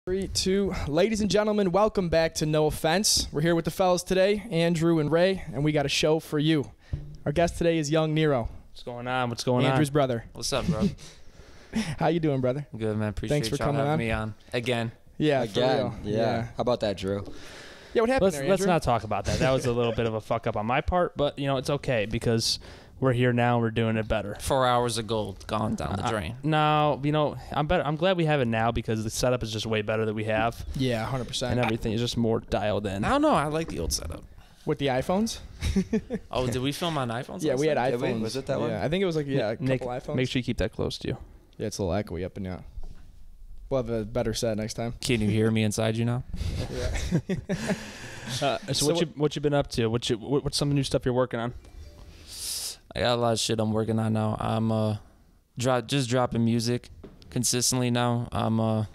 3, 2. Ladies and gentlemen, welcome back to No Offense. We're here with the fellas today, Andrew and Ray, and we got a show for you. Our guest today is Young Nero. What's going on? What's going on? Andrew's brother. What's up, bro? How you doing, brother? Good, man. Appreciate Thanks for y'all coming having on. me on again. Yeah, Again. for real. Yeah. How about that, Drew? Yeah, what happened Let's not talk about that. That was a little bit of a fuck up on my part, but you know it's okay because we're here now. We're doing it better. 4 hours of gold gone down the drain. No, you know I'm better. I'm glad we have it now because the setup is just way better that we have, Yeah, 100%. and everything is just more dialed in. I don't know. I like the old setup. With the iPhones? Oh, did we film on iPhones? Yeah, we had Did we? iPhones. Was it that one? Yeah, I think it was like, a Nick, couple iPhones. make sure you keep that close to you. Yeah, it's a little echoey up and down. We'll have a better set next time. Can you hear me inside you now? Yeah. So what you been up to? What's some new stuff you're working on? I got a lot of shit I'm working on now. I'm just dropping music consistently now. I'm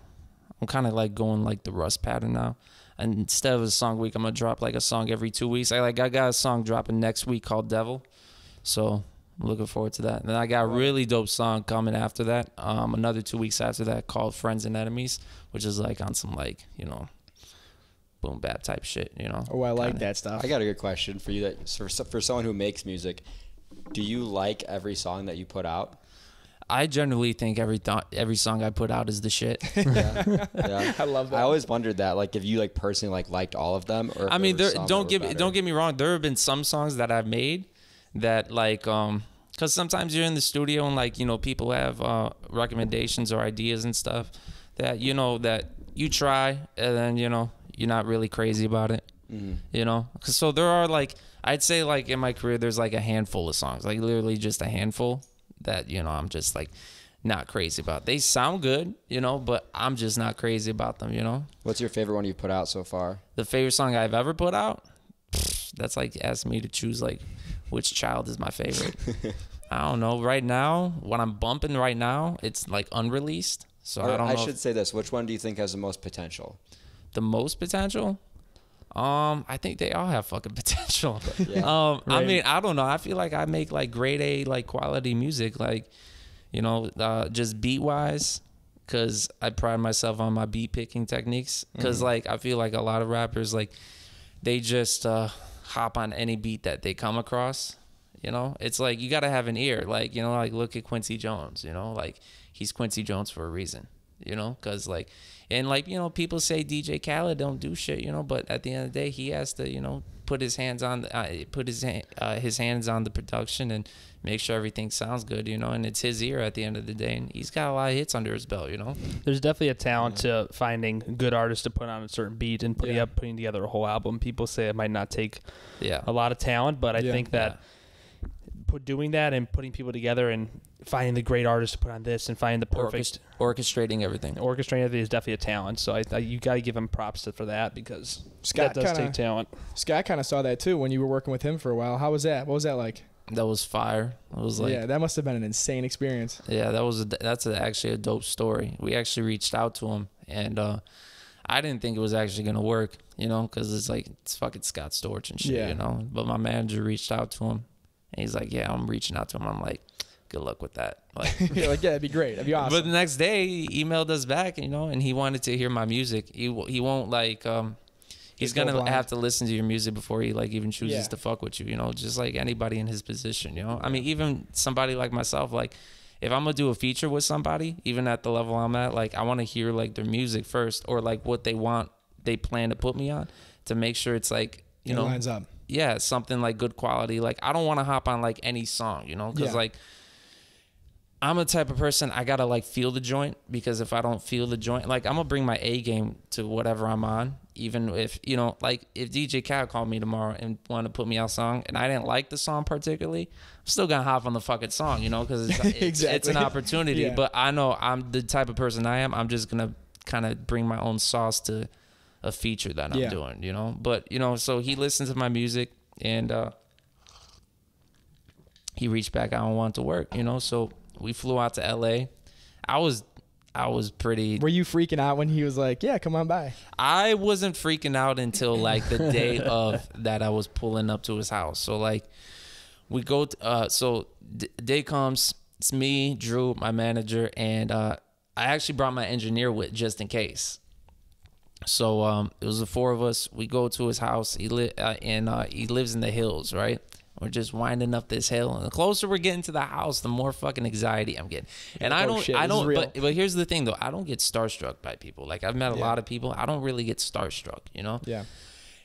kind of like going like the Rust pattern now. And instead of a song a week, I'm gonna drop like a song every 2 weeks. I got a song dropping next week called Devil, so I'm looking forward to that. And then I got a really dope song coming after that. Another 2 weeks after that called Friends and Enemies, which is like on some like boom bap type shit. Oh, I like that stuff. I got a good question for you. That for someone who makes music, do you like every song that you put out? I generally think every song I put out is the shit. Yeah. I love that. I always wondered that, like, if you like personally liked all of them, or if I mean, there were some don't that were better. get me wrong. There have been some songs that I've made that because sometimes you're in the studio and like people have recommendations or ideas and stuff that that you try and then you're not really crazy about it. Because so there are like I'd say like in my career there's like a handful of songs, like literally just a handful that I'm just like not crazy about. They sound good, but I'm just not crazy about them. What's your favorite one you've put out so far? The favorite song I've ever put out? That's like asking me to choose like which child is my favorite. I don't know. Right now, what I'm bumping right now, it's like unreleased. So I don't know. I should say this. Which one do you think has the most potential? The most potential? I think they all have fucking potential. Yeah. I mean, I don't know. I feel like I make like grade A like quality music, like just beat wise, because I pride myself on my beat picking techniques. Because like I feel like a lot of rappers like they just hop on any beat that they come across. It's like you gotta have an ear. Like like look at Quincy Jones. Like he's Quincy Jones for a reason. Because like. And like people say DJ Khaled don't do shit, but at the end of the day, he has to put his hands on his hands on the production and make sure everything sounds good, and it's his ear at the end of the day, and he's got a lot of hits under his belt, There's definitely a talent to finding good artists to put on a certain beat and putting together a whole album. People say it might not take a lot of talent, but I think that doing that and putting people together and finding the great artists to put on this and finding the perfect orchestrating everything is definitely a talent. So you got to give him props for that because Scott that does take talent. Scott kind of saw that too when you were working with him for a while. How was that? What was that like? That was fire. It was like that must have been an insane experience. Yeah, that's actually a dope story. We actually reached out to him and I didn't think it was actually gonna work, because it's fucking Scott Storch and shit, But my manager reached out to him. And he's like, yeah, I'm reaching out to him. I'm like, good luck with that. Like, You're like, yeah, it'd be great. It'd be awesome. But the next day, he emailed us back, and he wanted to hear my music. He won't like, he's go gonna blind. have to listen to your music before he like even chooses to fuck with you. Just like anybody in his position. I mean, even somebody like myself, like if I'm gonna do a feature with somebody, even at the level I'm at, like I want to hear like their music first or like what they plan to put me on to make sure it's like it lines up. Yeah, something like good quality. Like I don't want to hop on like any song, because like I'm a type of person I gotta like feel the joint, because if I don't feel the joint, like I'm gonna bring my A game to whatever I'm on. Even if like if DJ Khaled called me tomorrow and wanted to put me out a song and I didn't like the song particularly, I'm still gonna hop on the fucking song, because it's an opportunity. Yeah. But I know I'm the type of person I am. I'm just gonna kind of bring my own sauce to a feature that I'm doing, But, so he listened to my music and he reached back out and wanted to work, So we flew out to LA. I was pretty... Were you freaking out when he was like, yeah, come on by? I wasn't freaking out until like the day of that I was pulling up to his house. So like we go, day comes, it's me, Drew, my manager, and I actually brought my engineer with just in case. So it was the four of us. We go to his house. He lives in the hills, right? We're just winding up this hill, and the closer we're getting to the house, the more fucking anxiety I'm getting. And I don't. But here's the thing, though. I don't get starstruck by people. Like, I've met a lot of people. I don't really get starstruck, you know? Yeah.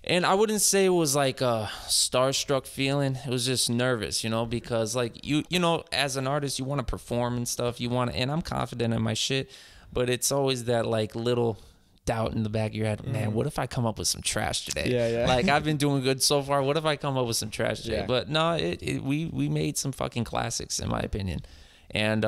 And I wouldn't say it was like a starstruck feeling. It was just nervous, you know, because like you know, as an artist, you want to perform and stuff. And I'm confident in my shit, but it's always that like little doubt in the back of your head. Man, what if I come up with some trash today? Yeah. Like, I've been doing good so far. What if I come up with some trash today? Yeah. But no, we made some fucking classics, in my opinion. And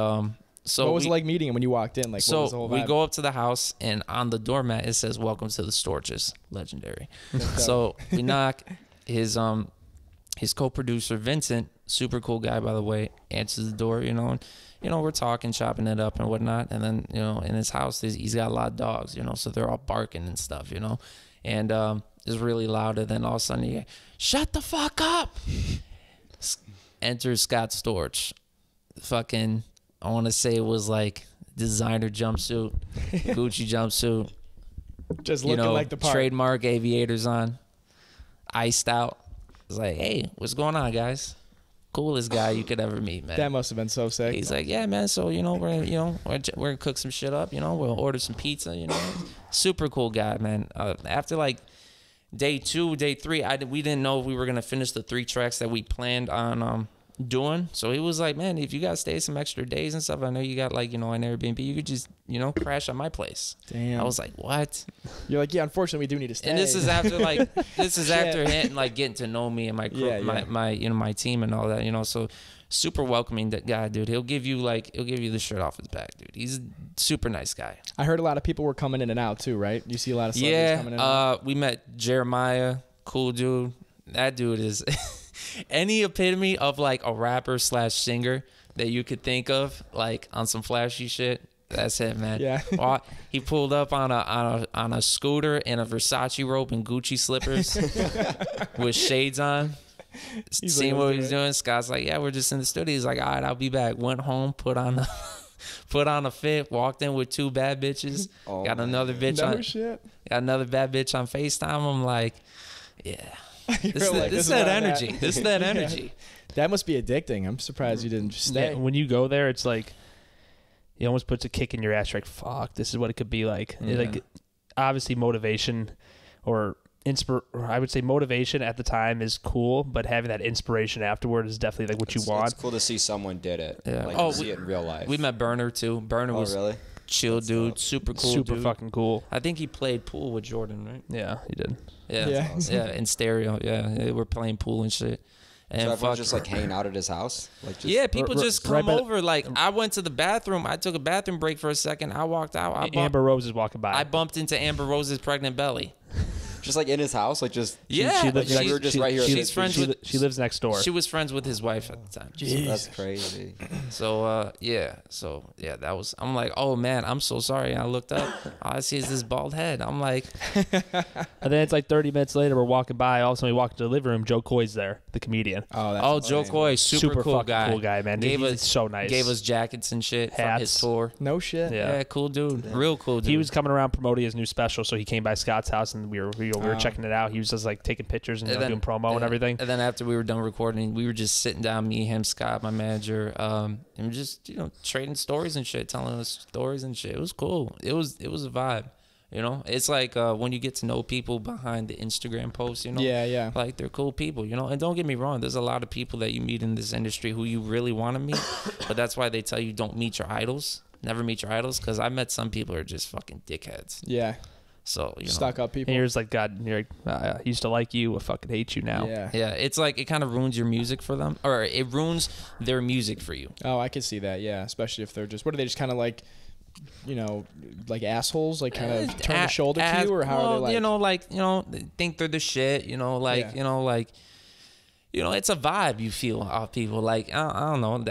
so what was it like meeting him when you walked in? Like, so what was the whole vibe? We go up to the house, and on the doormat it says "Welcome to the Storches." Legendary. So we knock. His co-producer Vincent, super cool guy by the way, answers the door. You know, we're talking, chopping it up and whatnot. And then, you know, in his house he's got a lot of dogs. You know, so they're all barking and stuff. You know, and it's really loud. And then all of a sudden you hear, "Shut the fuck up!" Enters Scott Storch. Fucking, I want to say it was like designer jumpsuit, Gucci jumpsuit. Just looking like the part. Trademark aviators on, iced out. It's like, hey, what's going on, guys? Coolest guy you could ever meet, man. That must have been so sick. He's like, yeah, man. So, you know, we're gonna cook some shit up. You know, we'll order some pizza. You know, super cool guy, man. After like day 2, day 3, we didn't know if we were gonna finish the 3 tracks that we planned on doing. So he was like, man, if you guys stay some extra days and stuff, I know you got like, you know, an Airbnb, you could just, you know, crash at my place. Damn. I was like, what? You're like, yeah, unfortunately we do need to stay. And this is after like after him like getting to know me and my crew, my you know, my team and all that, you know. So super welcoming, that guy, dude. He'll give you the shirt off his back, dude. He's a super nice guy. I heard a lot of people were coming in and out too, right? You see a lot of celebrities coming in and out. We met Jeremiah, cool dude. That dude is any epitome of like a rapper / singer that you could think of, like on some flashy shit. That's it, man. Yeah. He pulled up on a scooter in a Versace robe and Gucci slippers with shades on. Seeing what he's doing. Scott's like, yeah, we're just in the studio. He's like, all right, I'll be back. Went home, put on a fit, walked in with 2 bad bitches. Got another bitch Got another bad bitch on FaceTime. I'm like, yeah. This is that energy. This is that energy. That must be addicting. I'm surprised you didn't just stay. Yeah, when you go there, it's like it almost puts a kick in your ass. You're like, fuck, this is what it could be like. Yeah. Like, obviously, motivation or I would say motivation at the time is cool, but having that inspiration afterward is definitely like what you want. It's cool to see someone did it. Yeah. Like, see it in real life. We met Burner too. Burner was really chill, dude. Super cool, super dude. Fucking cool. I think he played pool with Jordan, right? Yeah, he did. Yeah, awesome. Yeah, in stereo. Yeah, they were playing pool and shit. And so everyone just like hanging out at his house? Like, just, people just come over. Like, I went to the bathroom. I took a bathroom break for a second. I walked out. Amber Rose is walking by. I bumped into Amber Rose's pregnant belly. Just like in his house, like just she lives we were just right here. She lives next door. She was friends with his wife at the time. So that's crazy. So that was. I'm like, oh man, I'm so sorry. And I looked up. All I see is this bald head. I'm like, and then it's like 30 minutes later, we're walking by. All of a sudden, we walk into the living room. Joe Coy's there, the comedian. Joe Coy, super cool guy. Cool guy, man. He's so nice. Gave us jackets and shit from his tour. No shit. Yeah, cool dude. Yeah. Real cool dude. He was coming around promoting his new special, so he came by Scott's house and we were checking it out. He was just like taking pictures and doing promo and everything. And then after we were done recording, we were just sitting down, me, him, Scott, my manager, and just, you know, trading stories and shit, telling us stories and shit. It was cool. It was a vibe. You know, it's like when you get to know people behind the Instagram posts, you know, like they're cool people, you know. And don't get me wrong, there's a lot of people that you meet in this industry who you really want to meet, but that's why they tell you don't meet your idols, never meet your idols, because I met some people who are just fucking dickheads. Yeah. So, you know, stuck up people. And you're just like, God, you're like, I used to like you, I fucking hate you now. Yeah. It's like it kind of ruins your music for them, or it ruins their music for you. Oh, I can see that. Yeah, especially if they're just, what are they, just kind of like, you know, like assholes, like kind of turn the shoulder to you, or how are they like? You know, they think they're the shit. You know, like it's a vibe you feel off people. Like I don't know.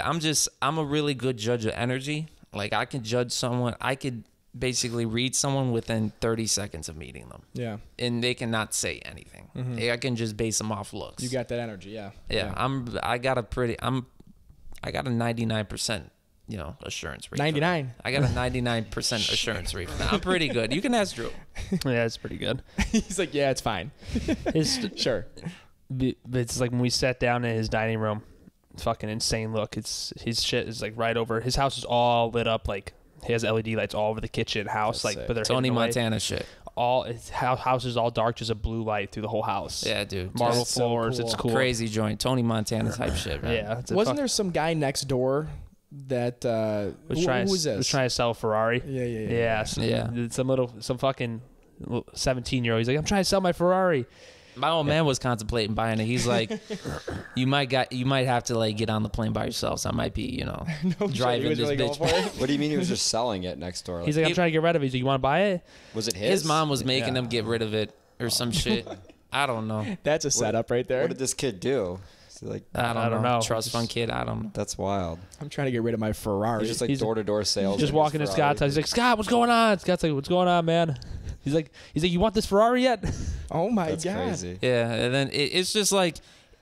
I'm a really good judge of energy. Like I can judge someone. I could basically read someone within 30 seconds of meeting them. Yeah. And they cannot say anything. Mm-hmm. I can just base them off looks. You got that energy, yeah. Yeah. I got a 99%, assurance rate. 99. I got a 99% assurance rate. I'm pretty good. You can ask Drew. Yeah, it's pretty good. He's like, yeah, it's fine. Sure. But it's like when we sat down in his dining room, fucking insane look. His shit is like right over. His house is all lit up. Like he has LED lights all over the kitchen house. That's like, but they're Tony Montana shit. All his house is all dark, just a blue light through the whole house. Yeah, dude. Marble floors. So cool. It's cool. Crazy joint. Tony Montana type shit, man. Yeah. Wasn't there some guy next door that was trying to sell a Ferrari? Yeah. Some fucking 17-year-old. He's like, I'm trying to sell my Ferrari. My old man was contemplating buying it. He's like, you might have to like get on the plane by yourself. So I might be, driving this bitch. What do you mean he was just selling it next door? He's like, I'm trying to get rid of it. He's like, you want to buy it? Was it his? His mom was making him get rid of it or some shit. I don't know. That's a setup right there. What did this kid do? Like, I don't know. Trust fund kid. I don't know. That's wild. I'm trying to get rid of my Ferrari. He's just like door-to-door sales. Just walking to Scott's house. He's like, Scott, what's going on? Scott's like, what's going on, man? He's like, you want this Ferrari yet? Oh my That's God. crazy. Yeah, and then it's just like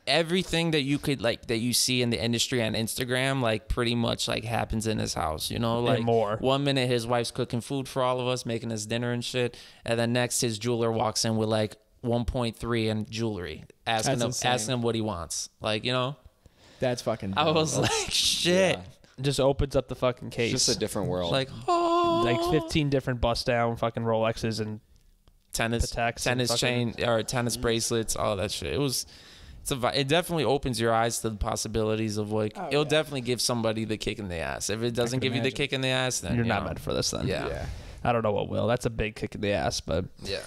everything that you could like that you see in the industry on Instagram, like pretty much like happens in his house. Like and more. 1 minute his wife's cooking food for all of us, making us dinner and shit, and then next his jeweler walks in with like 1.3 in jewelry, asking him what he wants. Like That's fucking I dumb. was like, shit. Yeah. Just opens up the fucking case. It's just a different world. Like, like 15 different bust down fucking Rolexes and tennis Pateks chain or tennis bracelets, all that shit. It definitely opens your eyes to the possibilities of like it'll definitely give somebody the kick in the ass. If it doesn't give you the kick in the ass, then you're not meant for this then. Yeah. I don't know what will. That's a big kick in the ass, but yeah.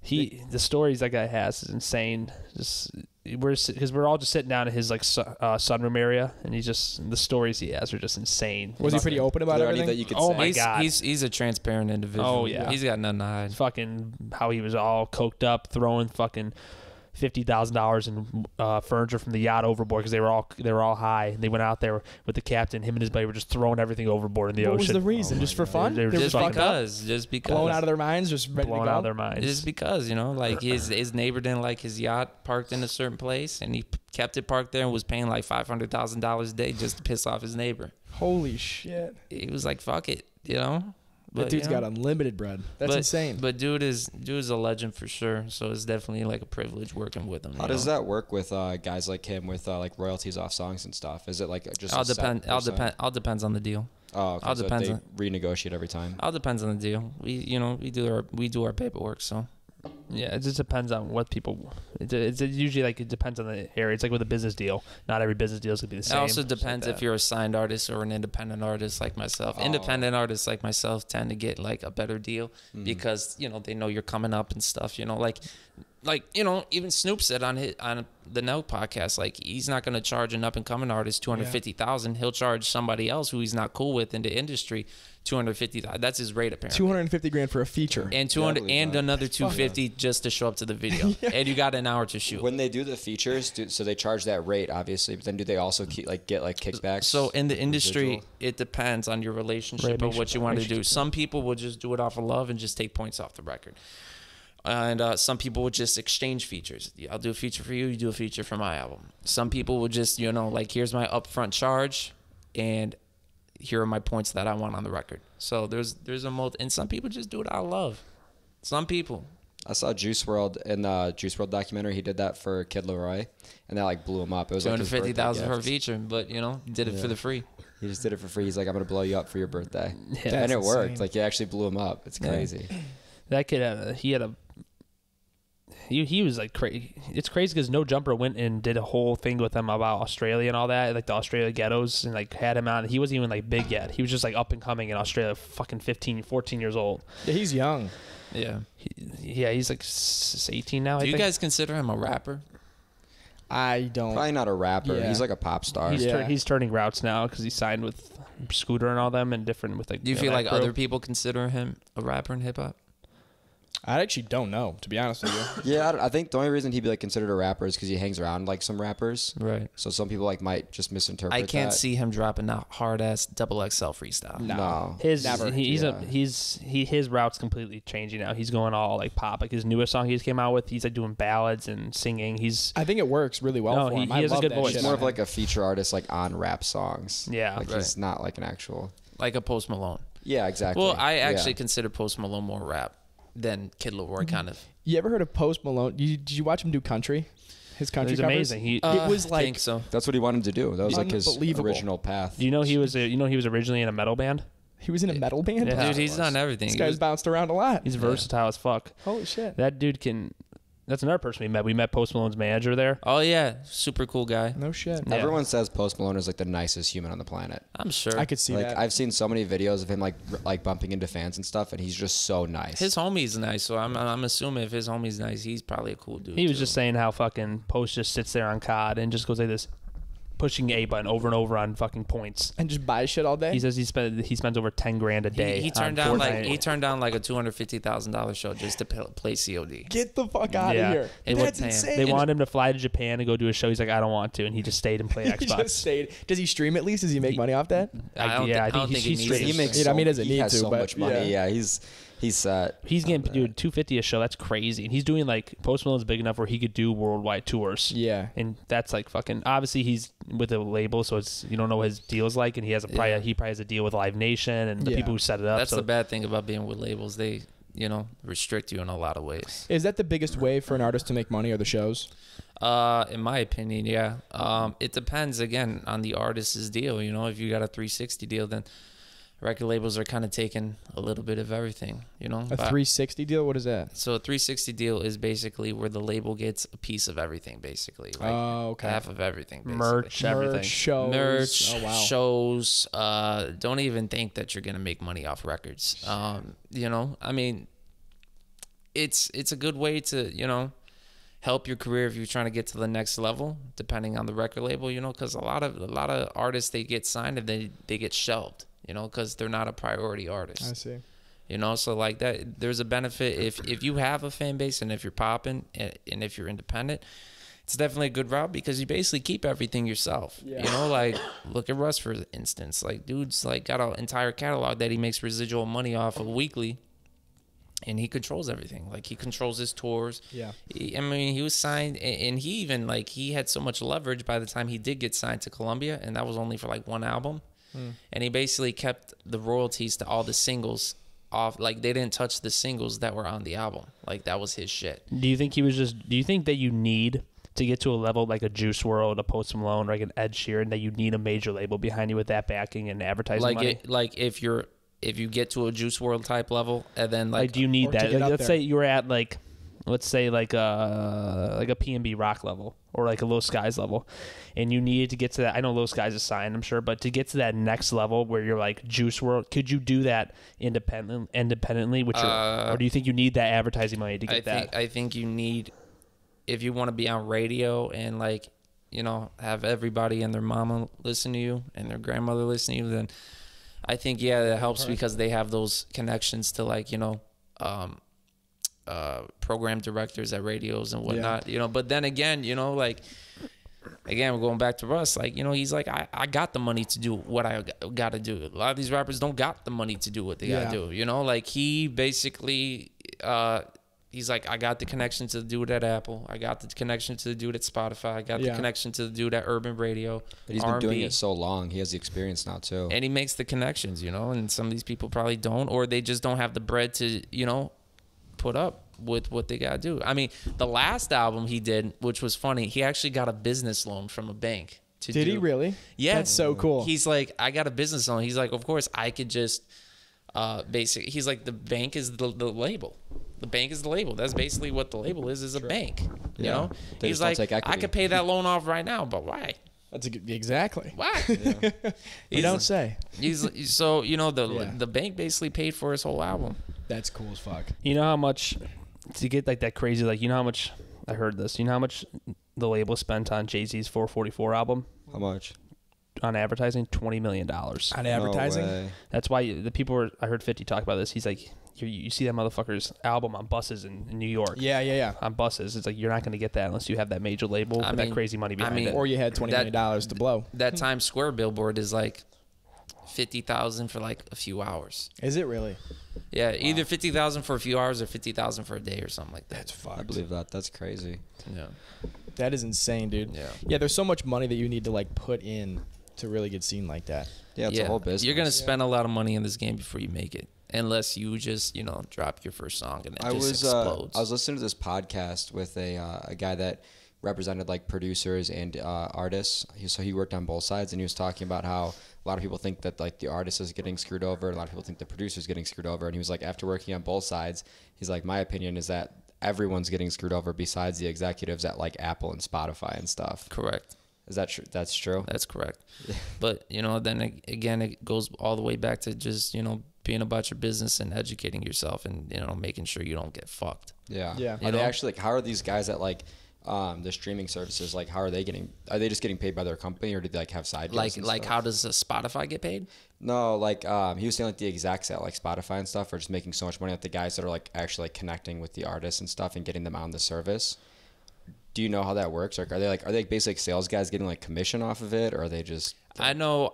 The stories that guy has is insane. Because we're all just sitting down in his like sunroom area, and the stories he has are just insane. Was he pretty open about everything? That you could Oh say? my God, he's a transparent individual. Oh yeah, he's got nothing to hide. Fucking how he was all coked up, throwing fucking $50,000 in furniture from the yacht overboard because they were all high. They went out there with the captain. Him and his buddy were just throwing everything overboard in the ocean. What was the reason? Just for fun? They were just fucked because blown out of their minds, just ready blown to go? out of their minds. Just because like his neighbor didn't like his yacht parked in a certain place, and he kept it parked there and was paying like $500,000 a day just to piss off his neighbor. Holy shit! He was like, "Fuck it," That dude's got unlimited bread. That's insane. But dude is a legend for sure. So it's definitely like a privilege working with him. How does that work with guys like him with like royalties off songs and stuff? Is it like just all depends on the deal. Oh, okay. All So depends they on- renegotiate every time. All depends on the deal. We do our paperwork. So Yeah, it just depends on what people. It's usually like it depends on the area. It's like with a business deal. Not every business deal is gonna be the same. it also depends if you're a signed artist or an independent artist like myself. Oh. Independent artists like myself tend to get like a better deal because they know you're coming up and stuff. Like even Snoop said on the No podcast, like he's not going to charge an up and coming artist $250,000. He'll charge somebody else who he's not cool with in the industry $250,000. That's his rate apparently. $250,000 for a feature. And 200 and another $250 just to show up to the video. And you got an hour to shoot. When they do the features, so they charge that rate obviously, but then do they also get kickbacks? So in the industry, residual? it depends on your relationship and what you want to do. Some people will just do it off of love and just take points off the record. And some people would just exchange features. I'll do a feature for you, you do a feature for my album. Some people would just, like, here's my upfront charge, and here are my points that I want on the record. So there's a and some people just do it out of love. Some people. I saw Juice WRLD in the Juice WRLD documentary. He did that for Kid Laroi, and that like blew him up. It was like his birthday $250,000 for a gift. feature, but did it for the free. He just did it for free. He's like, I'm gonna blow you up for your birthday, Yeah, and it worked. insane. Like, he actually blew him up. It's crazy. That kid, he was like crazy. It's crazy because No Jumper went and did a whole thing with him about Australia and all that, like the Australia ghettos, and like had him out. He wasn't even like big yet. He was just like up and coming in Australia, fucking 14 years old. Yeah, he's young. Yeah. He's like 18 now. Do I you think. guys consider him a rapper? I don't. Probably not a rapper. Yeah. He's like a pop star. He's turning routes now because he signed with Scooter and all them and different with like. Do you feel that like crew. other people consider him a rapper in hip hop? I actually don't know, to be honest with you. Yeah, I think the only reason he'd be like considered a rapper is because he hangs around like some rappers. Right. So some people like might just misinterpret. I can't that. see him dropping a hard ass XXL freestyle. No. His Never. his route's completely changing now. He's going all like pop. Like his newest song he just came out with, he's like doing ballads and singing. I think it works really well for him. He has a good voice. He's more of like a feature artist, like on rap songs. Yeah. Like he's not like an actual. Like a Post Malone. Yeah, exactly. Well, I actually consider Post Malone more rap than Kid Laroi, kind of. You ever heard of Post Malone? Did you watch him do country? His country He's covers? amazing. It was like, I think so. That's what he wanted to do. That was like his Unbelievable. original path. Do you know he was originally in a metal band? he was in a metal band? Yeah. Dude, he's done everything. This guy's bounced around a lot. He's versatile as fuck. Holy shit. That dude can. That's another person we met. We met Post Malone's manager there. Oh yeah, super cool guy. No shit. Yeah. Everyone says Post Malone is like the nicest human on the planet. I'm sure. I could see Like that. I've seen so many videos of him like bumping into fans and stuff, and he's just so nice. His homie's nice, so I'm assuming if his homie's nice, he's probably a cool dude. He was too. just saying how fucking Post just sits there on COD and just goes like this, pushing A button over and over on fucking points. and just buy shit all day? He says he spends over $10,000 a day. He turned down like a $250,000 show just to play COD. Get the fuck out of here. It That's would- insane. They wanted him to fly to Japan and go do a show. He's like, I don't want to, and he just stayed and played He Xbox. just stayed. Does he stream at least? Does he make money off that? I don't think he he's needs straight. to. he makes. Yeah, I mean, he doesn't he need has to, so but much money. yeah. Yeah, he's set. He's getting dude $250 a show. That's crazy. And he's doing like Post Malone's big enough where he could do worldwide tours. Yeah. And that's like fucking. Obviously, he's with a label, so it's you don't know what his deal's like. And he probably has a deal with Live Nation and the Yeah. people who set it up. That's so the bad thing about being with labels. They, restrict you in a lot of ways. Is that the biggest way for an artist to make money, or the shows? In my opinion, yeah. It depends again on the artist's deal. If you got a 360 deal, then record labels are kind of taking a little bit of everything. A 360 deal? What is that? So a 360 deal is basically where the label gets a piece of everything, basically. Like okay. half of everything, basically. merch, everything. Merch, shows. Merch, Oh, wow. shows. Don't even think that you're gonna make money off records. I mean, it's a good way to help your career if you're trying to get to the next level, depending on the record label. Because a lot of artists, they get signed and they get shelved. Because they're not a priority artist. I see. So like that, there's a benefit if you have a fan base and if you're popping and if you're independent, it's definitely a good route because you basically keep everything yourself. Yeah. Like look at Russ for instance. Like dude's like got an entire catalog that he makes residual money off of weekly, and he controls everything. Like he controls his tours. Yeah. He was signed, and he even he had so much leverage by the time he did get signed to Columbia, and that was only for like one album. And he basically kept the royalties to all the singles off. Like they didn't touch the singles that were on the album. Like that was his shit. Do you think that you need to get to a level like a Juice WRLD, a Post Malone, or like an Ed Sheeran, that you need a major label behind you with that backing and advertising money? If you get to a Juice WRLD type level, and then Like, do you need or to that? get Like, up let's there. say you were at like a P&B Rock level or like a Low Skies level, and you needed to get to that. I know Low Skies is signed, I'm sure, but to get to that next level where you're like Juice WRLD, could you do that independently? Or do you think you need that advertising money to get that? I think you need, if you want to be on radio and have everybody and their mama listen to you and their grandmother listen to you, then I think that helps because they have those connections to program directors at radios and whatnot. But then again, we're going back to Russ. He's like, I got the money to do what I got to do. A lot of these rappers don't got the money to do what they got to do. He basically, he's like, I got the connection to the dude at Apple. I got the connection to the dude at Spotify. I got the connection to the dude at Urban Radio. But he's been doing it so long. He has the experience now too. And he makes the connections, and some of these people probably don't, or they just don't have the bread to, put up with what they got to do. I mean, the last album he did, which was funny, he actually got a business loan from a bank. Did he really? Yeah. That's so cool. He's like, I got a business loan. He's like, of course, I could just he's like, the bank is the label. The bank is the label. That's basically what the label is a bank. You know? They He's just don't like, take equity. I could pay that loan off right now, but why? That's exactly. Why? You don't say. He's so the bank basically paid for his whole album. That's cool as fuck. You know how much to get like that crazy, like, you know how much I heard this, you know how much the label spent on Jay-Z's 444 album How much? on advertising? $20 million On advertising? No way. That's why the people were, I heard 50 talk about this. He's like, you see that motherfucker's album on buses in New York. Yeah. On buses. It's like you're not going to get that unless you have that major label with that crazy money behind it. Or you had $20 million to blow. That Times Square billboard is like 50,000 for like a few hours. Is it really? Yeah, either 50,000 for a few hours or 50,000 for a day or something like that. That's fucked. I believe that. That's crazy. Yeah. That is insane, dude. Yeah. Yeah, there's so much money that you need to like put in to really get seen like that. Yeah, it's a whole business. You're gonna spend a lot of money in this game before you make it, unless you just drop your first song and it just explodes. I was listening to this podcast with a guy that represented like producers and artists. So he worked on both sides, and he was talking about how a lot of people think that like the artist is getting screwed over, a lot of people think the producer is getting screwed over, and he was like, after working on both sides, he's like, my opinion is that everyone's getting screwed over besides the executives at like Apple and Spotify and stuff. Correct. Is that true? That's true. That's correct. But then again, it goes all the way back to just being about your business and educating yourself and making sure you don't get fucked. Yeah. Are they actually like? How are these guys at like the streaming services? Like, how are they getting? Are they just getting paid by their company, or do they like have side deals? Like how does Spotify get paid? No, like he was saying like the execs at like Spotify and stuff are just making so much money that the guys that are like actually like connecting with the artists and stuff and getting them on the service. Do you know how that works? Like, are they basically like sales guys getting like commission off of it, or are they just? I know.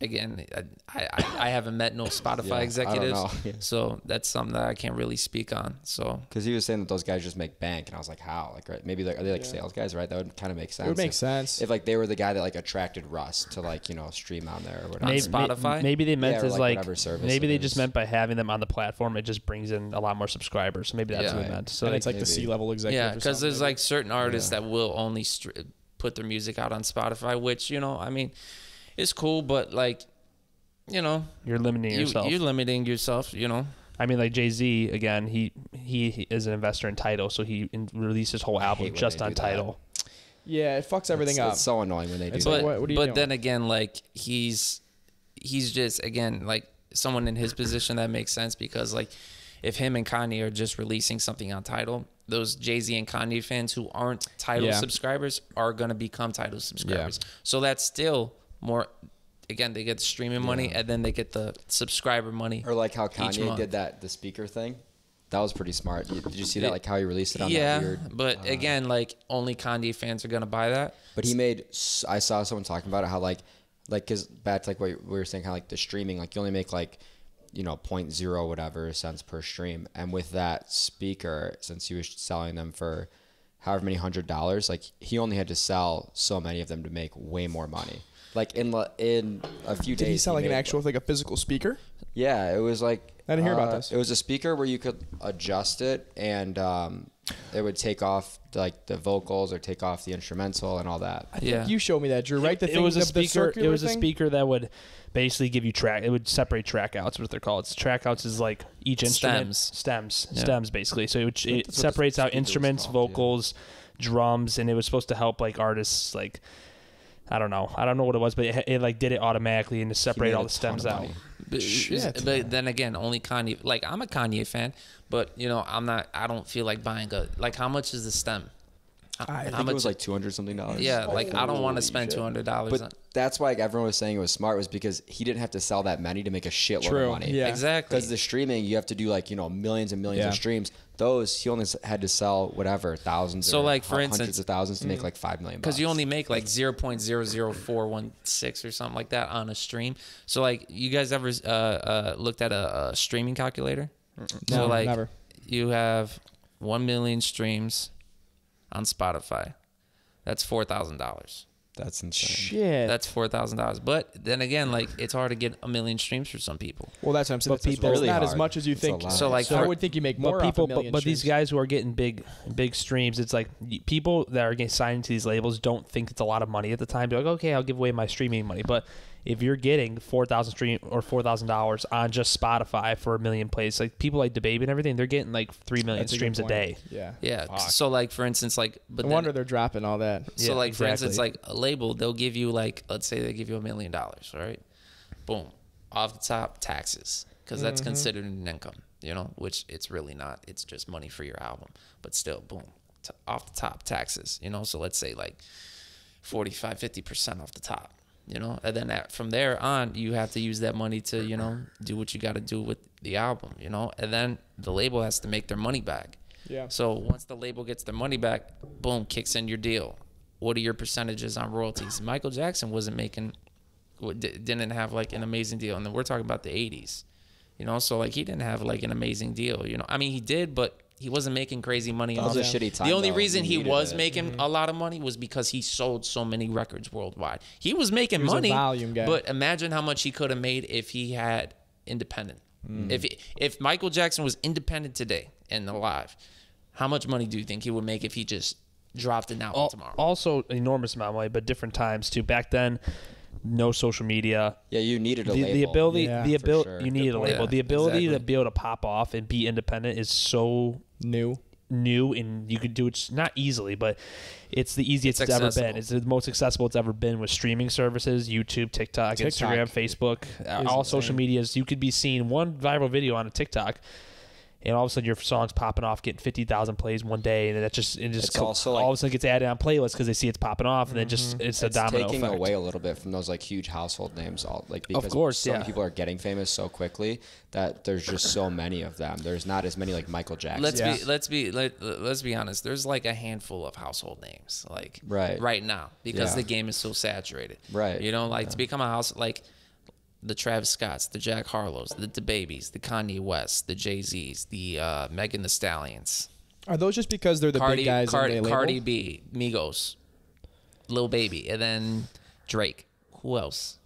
Again, I haven't met no Spotify executives, so that's something that I can't really speak on. So, because he was saying that those guys just make bank, and I was like, how? Like, right? Maybe like are they like sales guys? Right? That would kind of make sense. It would make sense if like they were the guy that like attracted Russ to like stream on there or whatever. On Spotify. Maybe they meant as like maybe they just meant by having them on the platform, it just brings in a lot more subscribers. So maybe that's what it meant. So and it's like the C-level executive. Yeah, because there's like certain artists that will only put their music out on Spotify, which it's cool, but like. You're limiting yourself. You're limiting yourself, I mean, like Jay-Z, again, he is an investor in Tidal, so he released his whole album just on Tidal. Yeah, it fucks everything up. It's so annoying when they do that. What are you but doing? Then again, like he's just, again, like someone in his position, that makes sense because like if him and Kanye are just releasing something on Tidal, those Jay-Z and Kanye fans who aren't Tidal subscribers are going to become Tidal subscribers. So that's still more... Again, they get the streaming money, and then they get the subscriber money. Or like how Kanye did the speaker thing. That was pretty smart. Did you see that? Like how he released it on that weird... but again, like only Kanye fans are going to buy that. But he made... I saw someone talking about it, how like because back to like what we were saying, how like the streaming, like you only make like, 0.0 whatever cents per stream. And with that speaker, since he was selling them for however many $100, like he only had to sell so many of them to make way more money. Like in a few days. Did he sell like an actual like a physical speaker? Yeah, it was like I didn't hear about this. It was a speaker where you could adjust it, and it would take off like the vocals or take off the instrumental and all that. I think you showed me that, Drew. Right? It was a speaker. It was a speaker that would basically give you track. It would separate track outs. What they're called. Track outs is like each instrument stems basically. So it separates out instruments, vocals, drums, and it was supposed to help like artists like. I don't know what it was, but it like did it automatically and to separate all the stems out. But then again, only Kanye. Like I'm a Kanye fan, but I'm not. I don't feel like buying how much is the stem? I think it was like $200 something. Yeah, like I don't want to spend $200. But that's why everyone was saying it was smart, was because he didn't have to sell that many to make a shitload of money. Yeah, exactly. Because the streaming, you have to do like millions and millions of streams. Those he only had to sell whatever thousands. So or like for hundreds instance, of thousands to make like $5 million. Because you only make like 0.00416 or something like that on a stream. So like you guys ever looked at a streaming calculator? No, so like never. You have 1 million streams on Spotify. That's $4,000. That's insane. Shit. That's $4,000. But then again, like it's hard to get 1 million streams for some people. Well, that's what I'm saying. But people, it's not hard. as much as you think. So like, I would think you make more. People, off 1 million but these streams. guys who are getting big streams, it's like people that are getting signed to these labels don't think it's a lot of money at the time. They're like, okay, I'll give away my streaming money. But if you're getting 4,000 stream or $4,000 on just Spotify for 1 million plays, like people like DaBaby and everything, they're getting like 3 million streams a day. Yeah. Fuck. So like for instance, like no wonder they're dropping all that. So like for instance, like a label, they'll give you like, let's say they give you $1 million, right? Boom, off the top, taxes, because that's considered an income, which it's really not. It's just money for your album, but still, boom, off the top, taxes, So let's say like 45-50% off the top. you know, and then from there on, you have to use that money to, you know, do what you got to do with the album, you know, and then the label has to make their money back. Yeah. So once the label gets their money back, boom, kicks in your deal. What are your percentages on royalties? Michael Jackson didn't have like an amazing deal. And then we're talking about the 80s, you know, so like he didn't have like an amazing deal, you know. I mean, he did, but he wasn't making crazy money. That was a shitty time. The only though. reason he was making a lot of money was because he sold so many records worldwide. He was making money, a volume guy. But imagine how much he could have made if he had independent. If Michael Jackson was independent today and alive, how much money do you think he would make if he just dropped an album tomorrow? Also, an enormous amount of money, but different times too. Back then, no social media. Yeah, you needed a label. The ability, sure. you needed a label. Yeah, the ability exactly. to be able to pop off and be independent is so new, and you could do it not easily, but it's the easiest it's ever been. It's the most accessible it's ever been with streaming services, YouTube, TikTok, Instagram, Facebook, all social medias. You could be seeing one viral video on a TikTok, and all of a sudden your song's popping off, getting 50,000 plays one day, and it's also all of a sudden gets added on playlists because they see it's popping off, and then it's a domino taking effect. away a little bit from those like huge household names, because of course, so many people are getting famous so quickly that there's just so many of them. There's not as many like Michael Jackson. Let's be honest. There's like a handful of household names like right now because the game is so saturated. Right. You know, like to become a house like the Travis Scotts, the Jack Harlows, the DaBabies, the Kanye West, the Jay-Z's, the Megan Thee Stallions. Are those just because they're the big guys in the label? Cardi B, Migos, Lil Baby, and then Drake. Who else?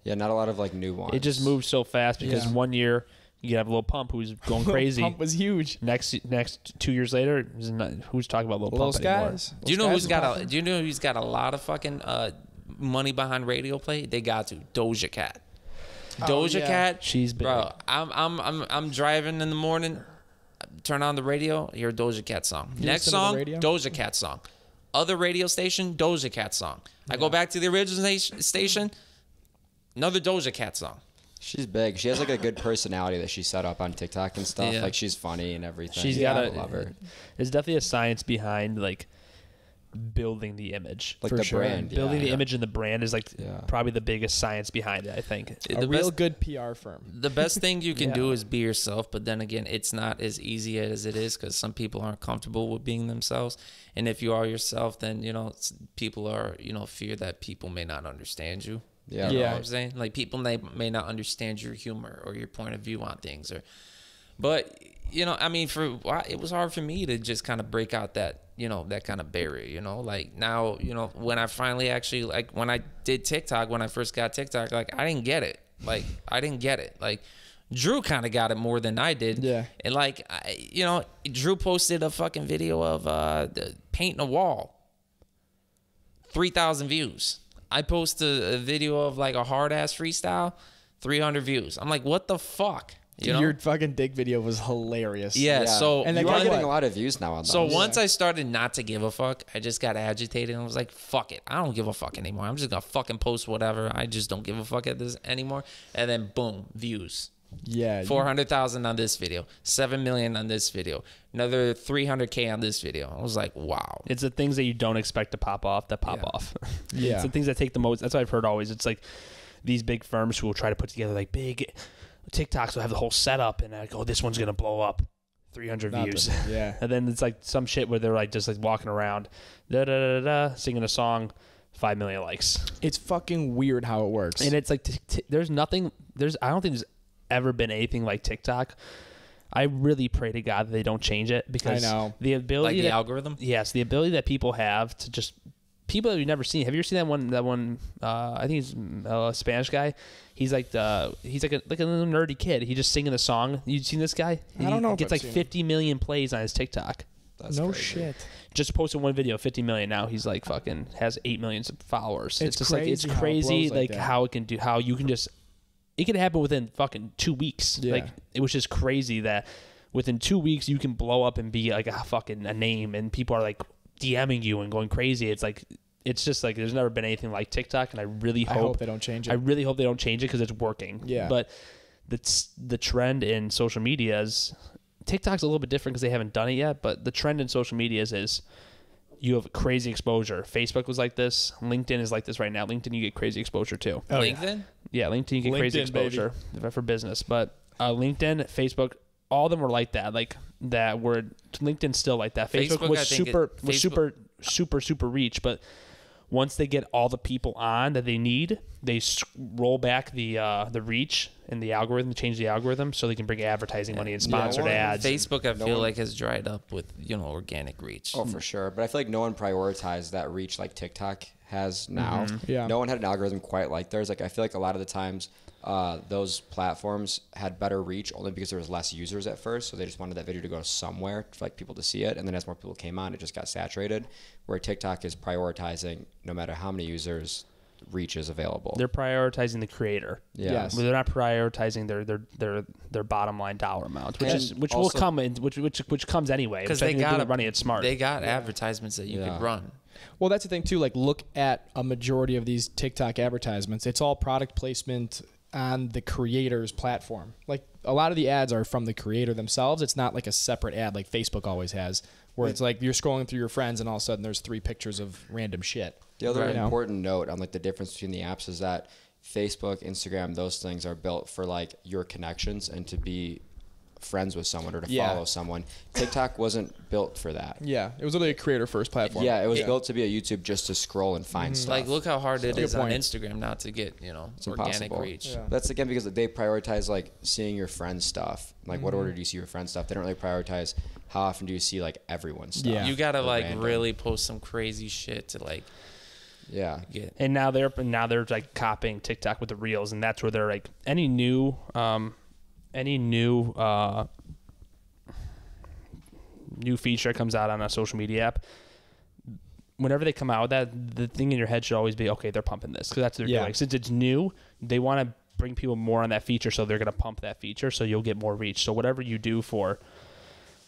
Yeah, not a lot of like new ones. It just moves so fast because 1 year you have Lil Pump who's going crazy. Pump was huge. Next 2 years later, who's talking about Lil Pump anymore? Do you know who's got a lot of fucking money behind radio play? They got to Doja Cat. Doja Cat, she's big. Bro, I'm driving in the morning, turn on the radio, hear a Doja Cat song. Next song, Doja Cat song. Other radio station, Doja Cat song. I go back to the original station, another Doja Cat song. She's big. She has like a good personality that she set up on TikTok and stuff. Like she's funny and everything. She's got I love her. There's definitely a science behind like building the image, like the brand. Building the image and the brand is like probably the biggest science behind it. I think a real good PR firm. The best thing you can do is be yourself, but then again, it's not as easy as it is because some people aren't comfortable with being themselves. And if you are yourself, then you know people are fear that people may not understand you. Yeah, you know what I'm saying? Like people may not understand your humor or your point of view on things, but I mean, it was hard for me to just kind of break out that that kind of barrier. Like now, when I finally actually like when I did TikTok, when I first got TikTok, like I didn't get it. Like Drew kind of got it more than I did. Yeah. And like Drew posted a fucking video of painting a wall, 3,000 views. I posted a video of like a hard ass freestyle, 300 views. I'm like, what the fuck? Your fucking dig video was hilarious. Yeah. So and they're getting a lot of views now on those. So once I started not to give a fuck, I just got agitated and I was like, fuck it. I don't give a fuck anymore. I'm just gonna fucking post whatever. I just don't give a fuck at this anymore. And then boom, views. Yeah. 400,000 on this video, 7 million on this video, another 300K on this video. I was like, wow. It's the things that you don't expect to pop off that pop off. Yeah. It's the things that take the most. That's what I've heard always. It's like these big firms who will try to put together like big TikToks will have the whole setup and like, oh, this one's gonna blow up, 300 views. Yeah. And then it's like some shit where they're like just like walking around, singing a song, 5 million likes. It's fucking weird how it works. And it's like there's nothing. I don't think there's ever been anything like TikTok. I really pray to God that they don't change it because I know the ability like the algorithm. Yes, the ability that people have to just people that you've never seen. Have you ever seen that one? I think he's a Spanish guy. He's like a little nerdy kid. He just singing a song. You seen this guy? I don't know. He gets like 50 million plays on his TikTok. That's no crazy. shit. Just posted one video, 50 million. Now he's like fucking has 8 million followers. It's just crazy like it's crazy like how it can do. How you can just it could happen within fucking 2 weeks. Yeah. Like it was just crazy that within 2 weeks you can blow up and be like a name, and people are like DMing you and going crazy. It's just like there's never been anything like TikTok, and I hope they don't change it. I really hope they don't change it because it's working. Yeah. But the trend in social media is TikTok's a little bit different because they haven't done it yet. But the trend in social media is you have crazy exposure. Facebook was like this. LinkedIn is like this right now. LinkedIn, you get crazy exposure too. Oh, LinkedIn? Yeah, LinkedIn, you get crazy exposure for business. But LinkedIn, Facebook, all of them were like that. Like that were LinkedIn still like that. Facebook was super reach, but once they get all the people on that they need, they roll back the reach and the algorithm, change the algorithm so they can bring advertising money and sponsored ads. Facebook, I feel like, has dried up with, organic reach. Oh, for sure. But I feel like no one prioritized that reach like TikTok has now. Mm-hmm. Yeah. No one had an algorithm quite like theirs. Like I feel like a lot of the times those platforms had better reach only because there was less users at first. So they just wanted that video to go somewhere for like people to see it. And then as more people came on, it just got saturated. Where TikTok is prioritizing no matter how many users reach is available. They're prioritizing the creator. Yeah. Yes. But they're not prioritizing their bottom line dollar amount, which will come in, which comes anyway. Because they got running it smart. They got advertisements that you could run. Well, that's the thing too. Like, look at a majority of these TikTok advertisements. It's all product placement on the creator's platform. Like, a lot of the ads are from the creator themselves. It's not like a separate ad like Facebook always has, where it's like you're scrolling through your friends and all of a sudden there's 3 pictures of random shit. The other important note on like the difference between the apps is that Facebook, Instagram, those things are built for like your connections and to be friends with someone or to follow someone. TikTok wasn't built for that. Yeah, it was literally a creator first platform. Yeah, it was built to be a YouTube just to scroll and find stuff. Like, look how hard it is on Instagram now to get, it's organic impossible. reach. Yeah. That's again because they prioritize like seeing your friends' stuff. Like, what order do you see your friends' stuff? They don't really prioritize how often do you see like everyone's stuff. Yeah. You gotta like really post some crazy shit to like. Yeah. And now they're like copying TikTok with the reels, and that's where they're like any new feature comes out on a social media app. Whenever they come out with that, the thing in your head should always be, okay, they're pumping this because that's what they're doing. Since it's new, they want to bring people more on that feature, so they're going to pump that feature, so you'll get more reach. So whatever you do for,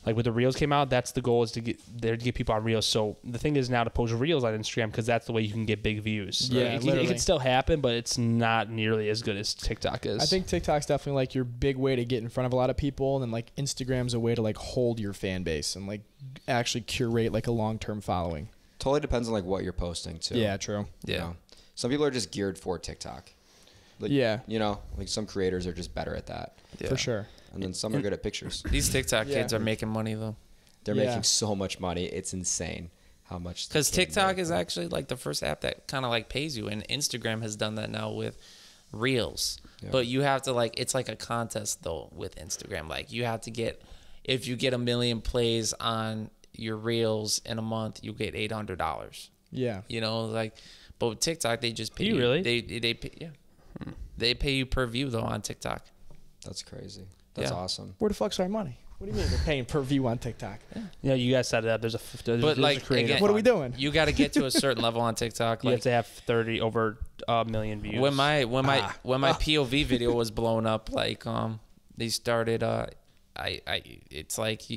like with the reels came out, that's the goal is to get people on reels. So the thing is now to post reels on Instagram because that's the way you can get big views. Yeah, it can still happen, but it's not nearly as good as TikTok is. I think TikTok's definitely like your big way to get in front of a lot of people, and then like Instagram's a way to like hold your fan base and like actually curate like a long-term following. Totally depends on like what you're posting too. Yeah, true. Yeah. Some people are just geared for TikTok. Like, like some creators are just better at that. Yeah. For sure. And then some are good at pictures. These TikTok kids are making money though. They're making so much money. It's insane how much. Because TikTok is actually like the first app that kind of like pays you, and Instagram has done that now with Reels. Yeah. But you have to like, it's like a contest though with Instagram. Like you have to get, if you get 1 million plays on your Reels in a month, you get $800. Yeah. But with TikTok, they just pay you. Really? They pay, They pay you per view though on TikTok. That's crazy. That's awesome. Where the fuck's our money? What do you mean they're paying per view on TikTok? Yeah, you guys set it up. There's a creator. Again, what are we doing? You got to get to a certain level on TikTok. You have to have over a million views. When my POV video was blown up, like they started it's like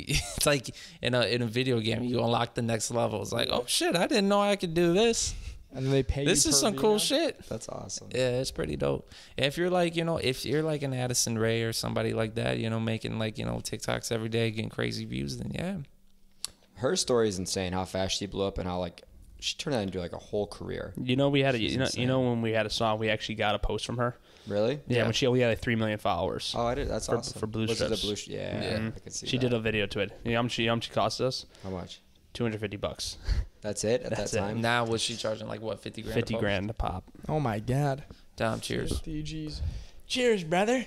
in a video game, you unlock the next level. It's like, oh shit, I didn't know I could do this. And they pay. This is some cool shit. That's awesome. Yeah, it's pretty dope. If you're like, if you're like an Addison Rae or somebody like that, making like, TikToks every day, getting crazy views, then yeah. Her story is insane. How fast she blew up and how like she turned that into like a whole career. We had when we had a song, we actually got a post from her. Really? Yeah. When we had like 3 million followers. Oh, I did. That's awesome. For Blue Strips. I could see. She did a video to it. You know how much she cost us? How much? $250. That's it at that time. Now was she charging like what, 50 grand? 50 grand a pop. Oh my god. Damn, cheers. Jeez. Cheers, brother.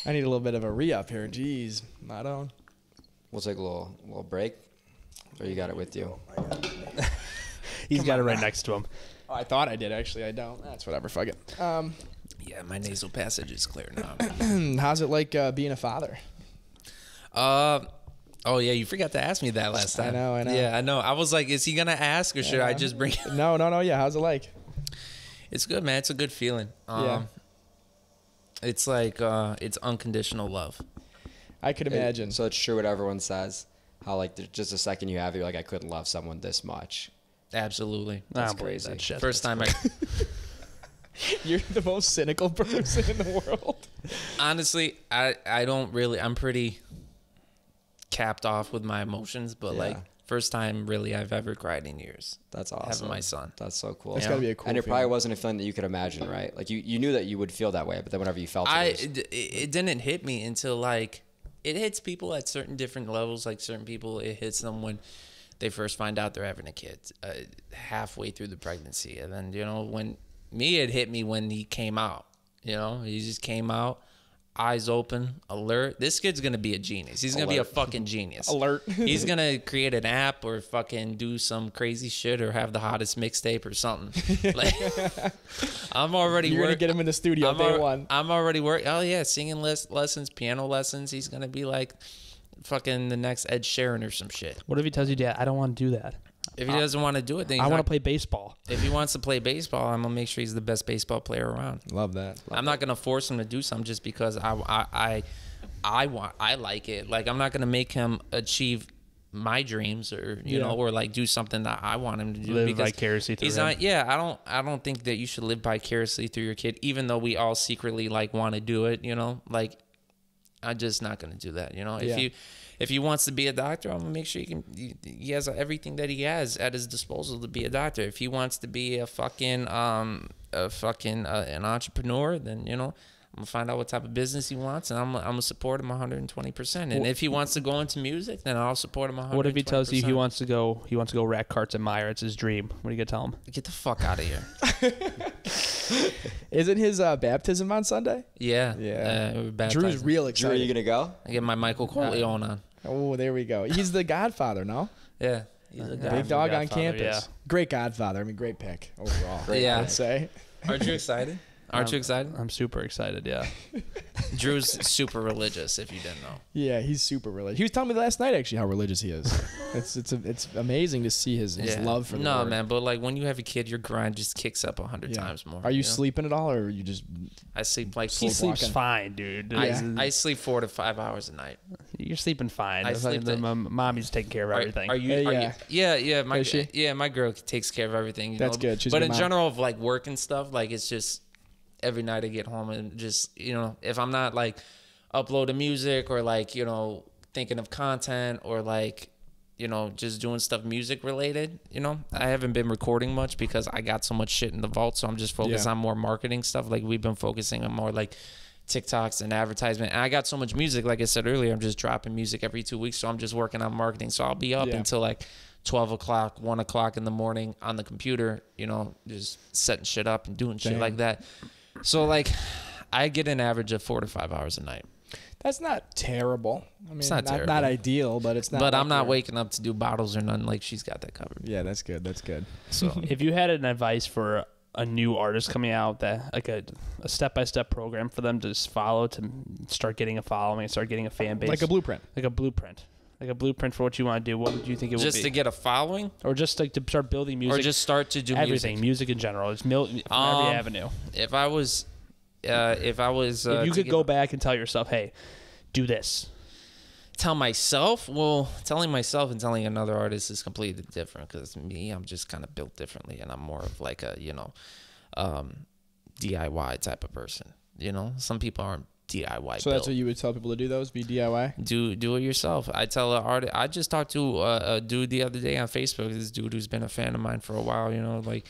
I need a little bit of a re-up here. Jeez, not on. We'll take a little break. Or you got it with you? He's got it right next to him. Oh, I thought I did. Actually, I don't. That's whatever. Fuck it. Yeah, my nasal passage is clear now. How's it like being a father? Oh, yeah, you forgot to ask me that last time. I know. Yeah, I know. I was like, is he going to ask or should I just bring it? No. Yeah, how's it like? It's good, man. It's a good feeling. It's like, it's unconditional love. I could imagine. So it's true what everyone says. How, like, just a second you have, you're like, I couldn't love someone this much. Absolutely. That's crazy. That shit. First time I... You're the most cynical person in the world. Honestly, I don't really... I'm pretty capped off with my emotions, but like First time really I've ever cried in years. That's awesome. Having my son. That's so cool. That's gotta be a cool And it feeling. probably wasn't a feeling that you could imagine, right? Like you knew that you would feel that way, but then whenever you felt it didn't hit me until like it hits people at certain different levels. Like certain people, it hits them when they first find out they're having a kid, halfway through the pregnancy, and then when me, it hit me when he came out. He just came out. Eyes open, alert. This kid's gonna be a genius. He's gonna be a fucking genius. Alert. He's gonna create an app or fucking do some crazy shit or have the hottest mixtape or something. Like, I'm already. You're gonna get him in the studio day one. I'm already working. Oh yeah, singing lessons, piano lessons. He's gonna be like fucking the next Ed Sheeran or some shit. What if he tells you, Dad, I don't want to do that? If he doesn't want to do it, then I want to play baseball. If he wants to play baseball, I'm gonna make sure he's the best baseball player around. Love that. I'm not gonna force him to do something just because I like it. Like, I'm not gonna make him achieve my dreams or you know, or like do something that I want him to do. Live because vicariously through he's him. not. Yeah, I don't think that you should live vicariously through your kid, even though we all secretly like want to do it. Like, I'm just not gonna do that. If he wants to be a doctor, I'm gonna make sure he has everything that he has at his disposal to be a doctor. If he wants to be an entrepreneur, then I'm gonna find out what type of business he wants, and I'm gonna support him 120%. And if he wants to go into music, then I'll support him 120%. What if he tells you he wants to go rack carts at Meyer? It's his dream. What are you gonna tell him? Get the fuck out of here. Isn't his baptism on Sunday? Yeah. Drew's real Drew, excited. are you gonna go? I get my Michael Corleone on. Oh, there we go. He's the Godfather, no? Yeah. He's a Big dog on Godfather, campus. yeah. Great Godfather. I mean, great pick overall. Yeah. I'd say. Aren't you excited? Aren't you excited? I'm super excited, yeah. Drew's super religious, if you didn't know. Yeah, he's super religious. He was telling me last night actually how religious he is. It's amazing to see his love for the No, Lord. man, but like when you have a kid, your grind just kicks up 100 times more. Are you sleeping at all, or are you just? I sleep like He full sleeps fine, dude. I sleep 4 to 5 hours a night. You're sleeping fine. I sleep Mommy's taking care of everything. Are you? Hey, Are yeah. you? Yeah. Is she? My girl takes care of everything. That's good. She's a but good in mom. general, of like work and stuff, like it's just every night I get home and just if I'm not like uploading music or like thinking of content or like just doing stuff music related, I haven't been recording much because I got so much shit in the vault, so I'm just focused on more marketing stuff. Like we've been focusing on more like TikToks and advertisement, and I got so much music. Like I said earlier, I'm just dropping music every 2 weeks, so I'm just working on marketing. So I'll be up until like 12 o'clock, 1 o'clock in the morning on the computer, just setting shit up and doing shit like that. So like I get an average of 4 to 5 hours a night. That's not terrible. I mean, It's not terrible. not ideal, but it's not. But like I'm not you're- waking up to do bottles or nothing. Like she's got that covered. Yeah, that's good. That's good. So If you had an advice for a new artist coming out, that like a step-by-step program for them to just follow to start getting a following, start getting a fan base, Like a blueprint. like a blueprint for what you want to do, what would you think it would be? just to get a following, or just like to start building music, or just start to do everything, music in general, it's from every avenue. If I was, If you could go back and tell yourself, hey, do this. tell myself, well, telling myself and telling another artist is completely different because me, I'm just kind of built differently, and I'm more of like a DIY type of person. Some people aren't DIY. So that's what you would tell people to do. Those be DIY. Do it yourself. I tell an artist. I just talked to a dude the other day on Facebook. This dude who's been a fan of mine for a while. Like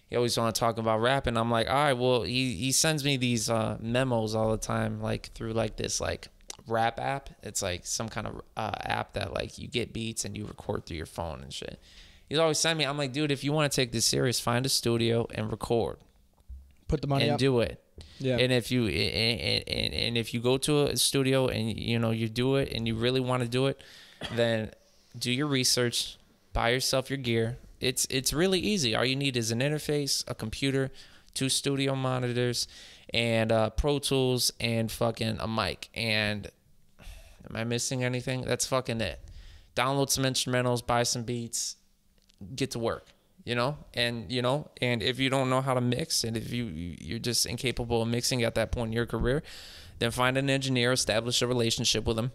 he always want to talk about rap, and I'm like, all right. Well, he sends me these memos all the time, like through like this like rap app. It's like some kind of app that like you get beats and you record through your phone and shit. He's always sending me. I'm like, dude, if you want to take this serious, find a studio and record. Put the money and up. do it. Yeah. And if you and if you go to a studio and you do it and you really want to do it, then do your research, buy yourself your gear. It's really easy. All you need is an interface, a computer, 2 studio monitors, and Pro Tools and fucking a mic. And am I missing anything? That's fucking it. Download some instrumentals, buy some beats, get to work. And if you don't know how to mix, and if you're just incapable of mixing at that point in your career, then find an engineer, establish a relationship with them,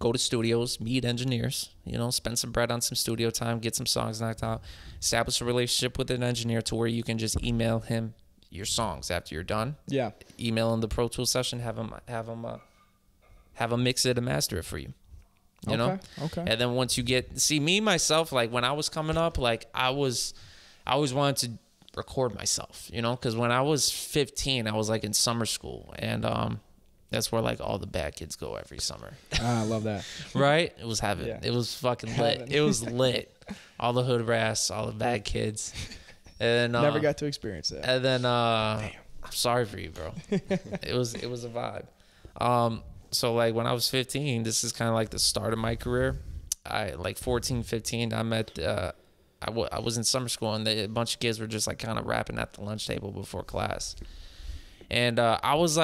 go to studios, meet engineers, spend some bread on some studio time, get some songs knocked out, establish a relationship with an engineer to where you can just email him your songs after you're done. Yeah. Email him the Pro Tools session, have him mix it and master it for you. you know? Okay. And then once you see me, myself, like when I was coming up, like I always wanted to record myself, you know? Because when I was 15, I was like in summer school. And that's where like all the bad kids go every summer. I love that. Right? It was heaven. Yeah. It was fucking Heaven. lit. It was lit. All the hood rats, all the bad kids. And Never got to experience that. And then I'm sorry for you, bro. It was a vibe. So like when I was 15, this is kind of like the start of my career. I like 14, 15, I met I was in summer school, and a bunch of kids were just like kind of rapping at the lunch table before class. And I was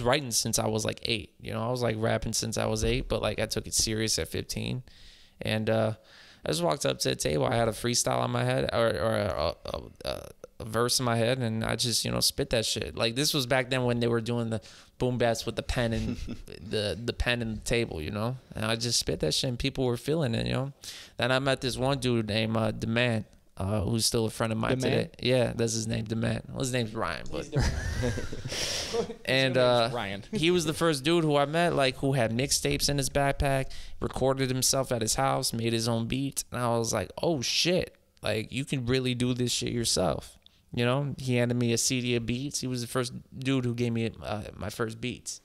writing since I was like 8, you know, I was like rapping since I was 8, but like I took it serious at 15. And I just walked up to the table. I had a freestyle on my head, or a verse in my head, and I just, you know, spit that shit. Like this was back then when they were doing the boom bats with the pen and the pen and the table, you know, and I just spit that shit and people were feeling it, you know. Then I met this one dude named Demand, who's still a friend of mine today. Yeah, that's his name, Demand. Well, his name's Ryan, but and Ryan. He was the first dude who I met, like, who had mixtapes in his backpack, recorded himself at his house, made his own beats, and I was like, oh shit, like you can really do this shit yourself. You know, he handed me a CD of beats. He was the first dude who gave me my first beats,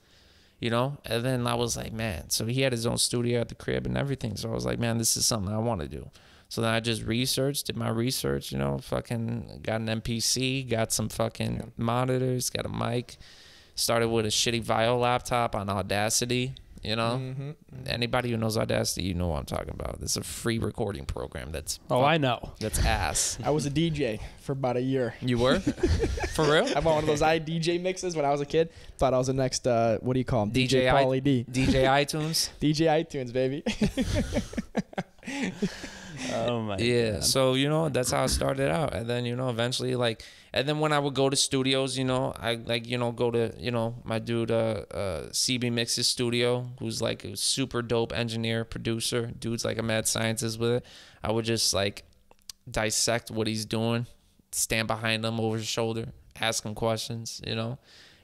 you know? And then I was like, man, so he had his own studio at the crib and everything. So I was like, man, this is something I want to do. So then I just did my research, you know, fucking got an MPC, got some fucking monitors, got a mic, started with a shitty Vio laptop on Audacity. You know, anybody who knows Audacity, you know what I'm talking about. It's a free recording program that's I know. That's ass. I was a DJ for about a year. You were? For real? I bought one of those iDJ mixes when I was a kid. Thought I was the next, what do you call him? DJ Pauly D. DJ iTunes? DJ iTunes, baby. Oh my God. God. So, you know, that's how I started out. And then, you know, eventually, like, and then when I would go to studios, you know, I like, you know, go to, you know, my dude CB Mix's studio, who's like a super dope engineer, producer. Dude's like a mad scientist with it. I would just like dissect what he's doing, stand behind him over his shoulder, ask him questions, you know,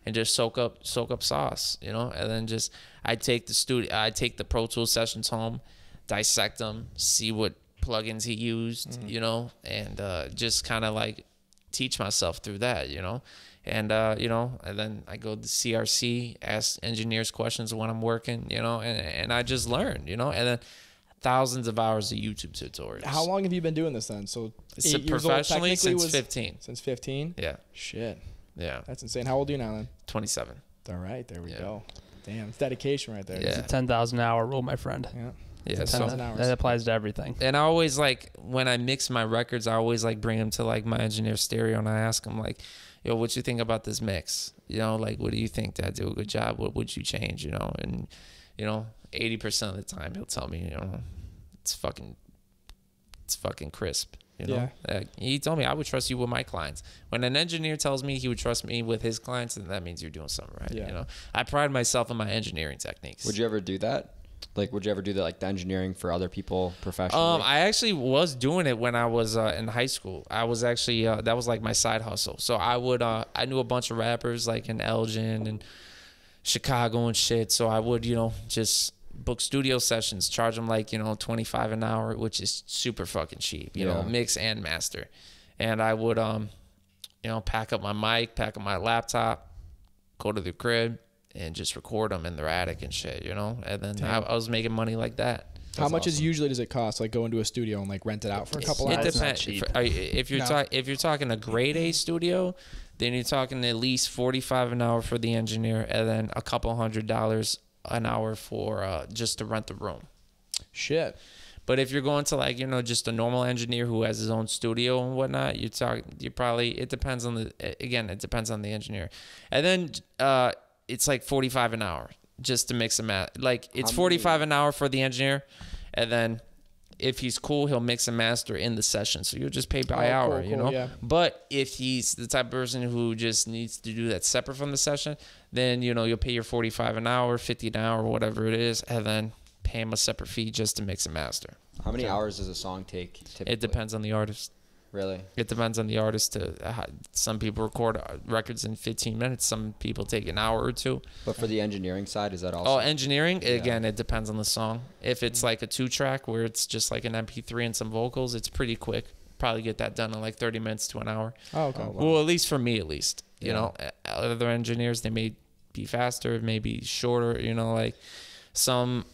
and just soak up sauce, you know. And then just I take the Pro Tools sessions home, dissect them, see what plugins he used, you know, and just kind of like teach myself through that, you know. And you know, and then I go to CRC, ask engineers questions when I'm working, you know, and I just learn, you know. And then thousands of hours of YouTube tutorials. How long have you been doing this then? So 8 years old professionally since 15. Since 15? Yeah. Shit. Yeah. That's insane. How old are you now then? 27. All right, there we go. Damn, it's dedication right there. Yeah. It's a 10,000 hour rule, my friend. Yeah. Yeah, so That applies to everything. And I always like, when I mix my records, I always like bring them to like my engineer stereo, and I ask him like, yo, what you think about this mix? You know, like, what do you think? Did I do a good job? What would you change? You know, and you know, 80% of the time he'll tell me, you know, it's fucking crisp. You know, he told me I would trust you with my clients. When an engineer tells me he would trust me with his clients, then that means you're doing something right. Yeah. You know, I pride myself in my engineering techniques. Would you ever do that? Like, would you ever do that, like the engineering for other people professionally? I actually was doing it when I was in high school. I was actually that was like my side hustle. So I would I knew a bunch of rappers like in Elgin and Chicago and shit. So I would, you know, just book studio sessions, charge them like, you know, $25 an hour, which is super fucking cheap, you know, mix and master. And I would you know, pack up my mic, pack up my laptop, go to the crib, and just record them in their attic and shit, you know? And then I was making money like that. How much does it cost, like, go into a studio and like rent it out for a couple hours? It depends. If you're talking a grade A studio, then you're talking at least $45 an hour for the engineer, and then a couple $100 an hour for just to rent the room. Shit. But if you're going to, like, you know, just a normal engineer who has his own studio and whatnot, it depends on the engineer. And then it's like $45 an hour just to mix and match. Like, it's $45 an hour for the engineer, and then if he's cool, he'll mix and master in the session. So you'll just pay by hour, you know? Yeah. But if he's the type of person who just needs to do that separate from the session, then, you know, you'll pay your $45 an hour, $50 an hour, whatever it is, and then pay him a separate fee just to mix and master. How many hours does a song take typically? It depends on the artist. Really? It depends on the artist. Some people record records in 15 minutes. Some people take an hour or two. But for the engineering side, is that also? Oh, engineering? Again, it depends on the song. If it's like a 2-track where it's just like an MP3 and some vocals, it's pretty quick. Probably get that done in like 30 minutes to an hour. Oh, okay. Well, at least for me, at least. You know, other engineers, they may be faster, maybe shorter. You know, like some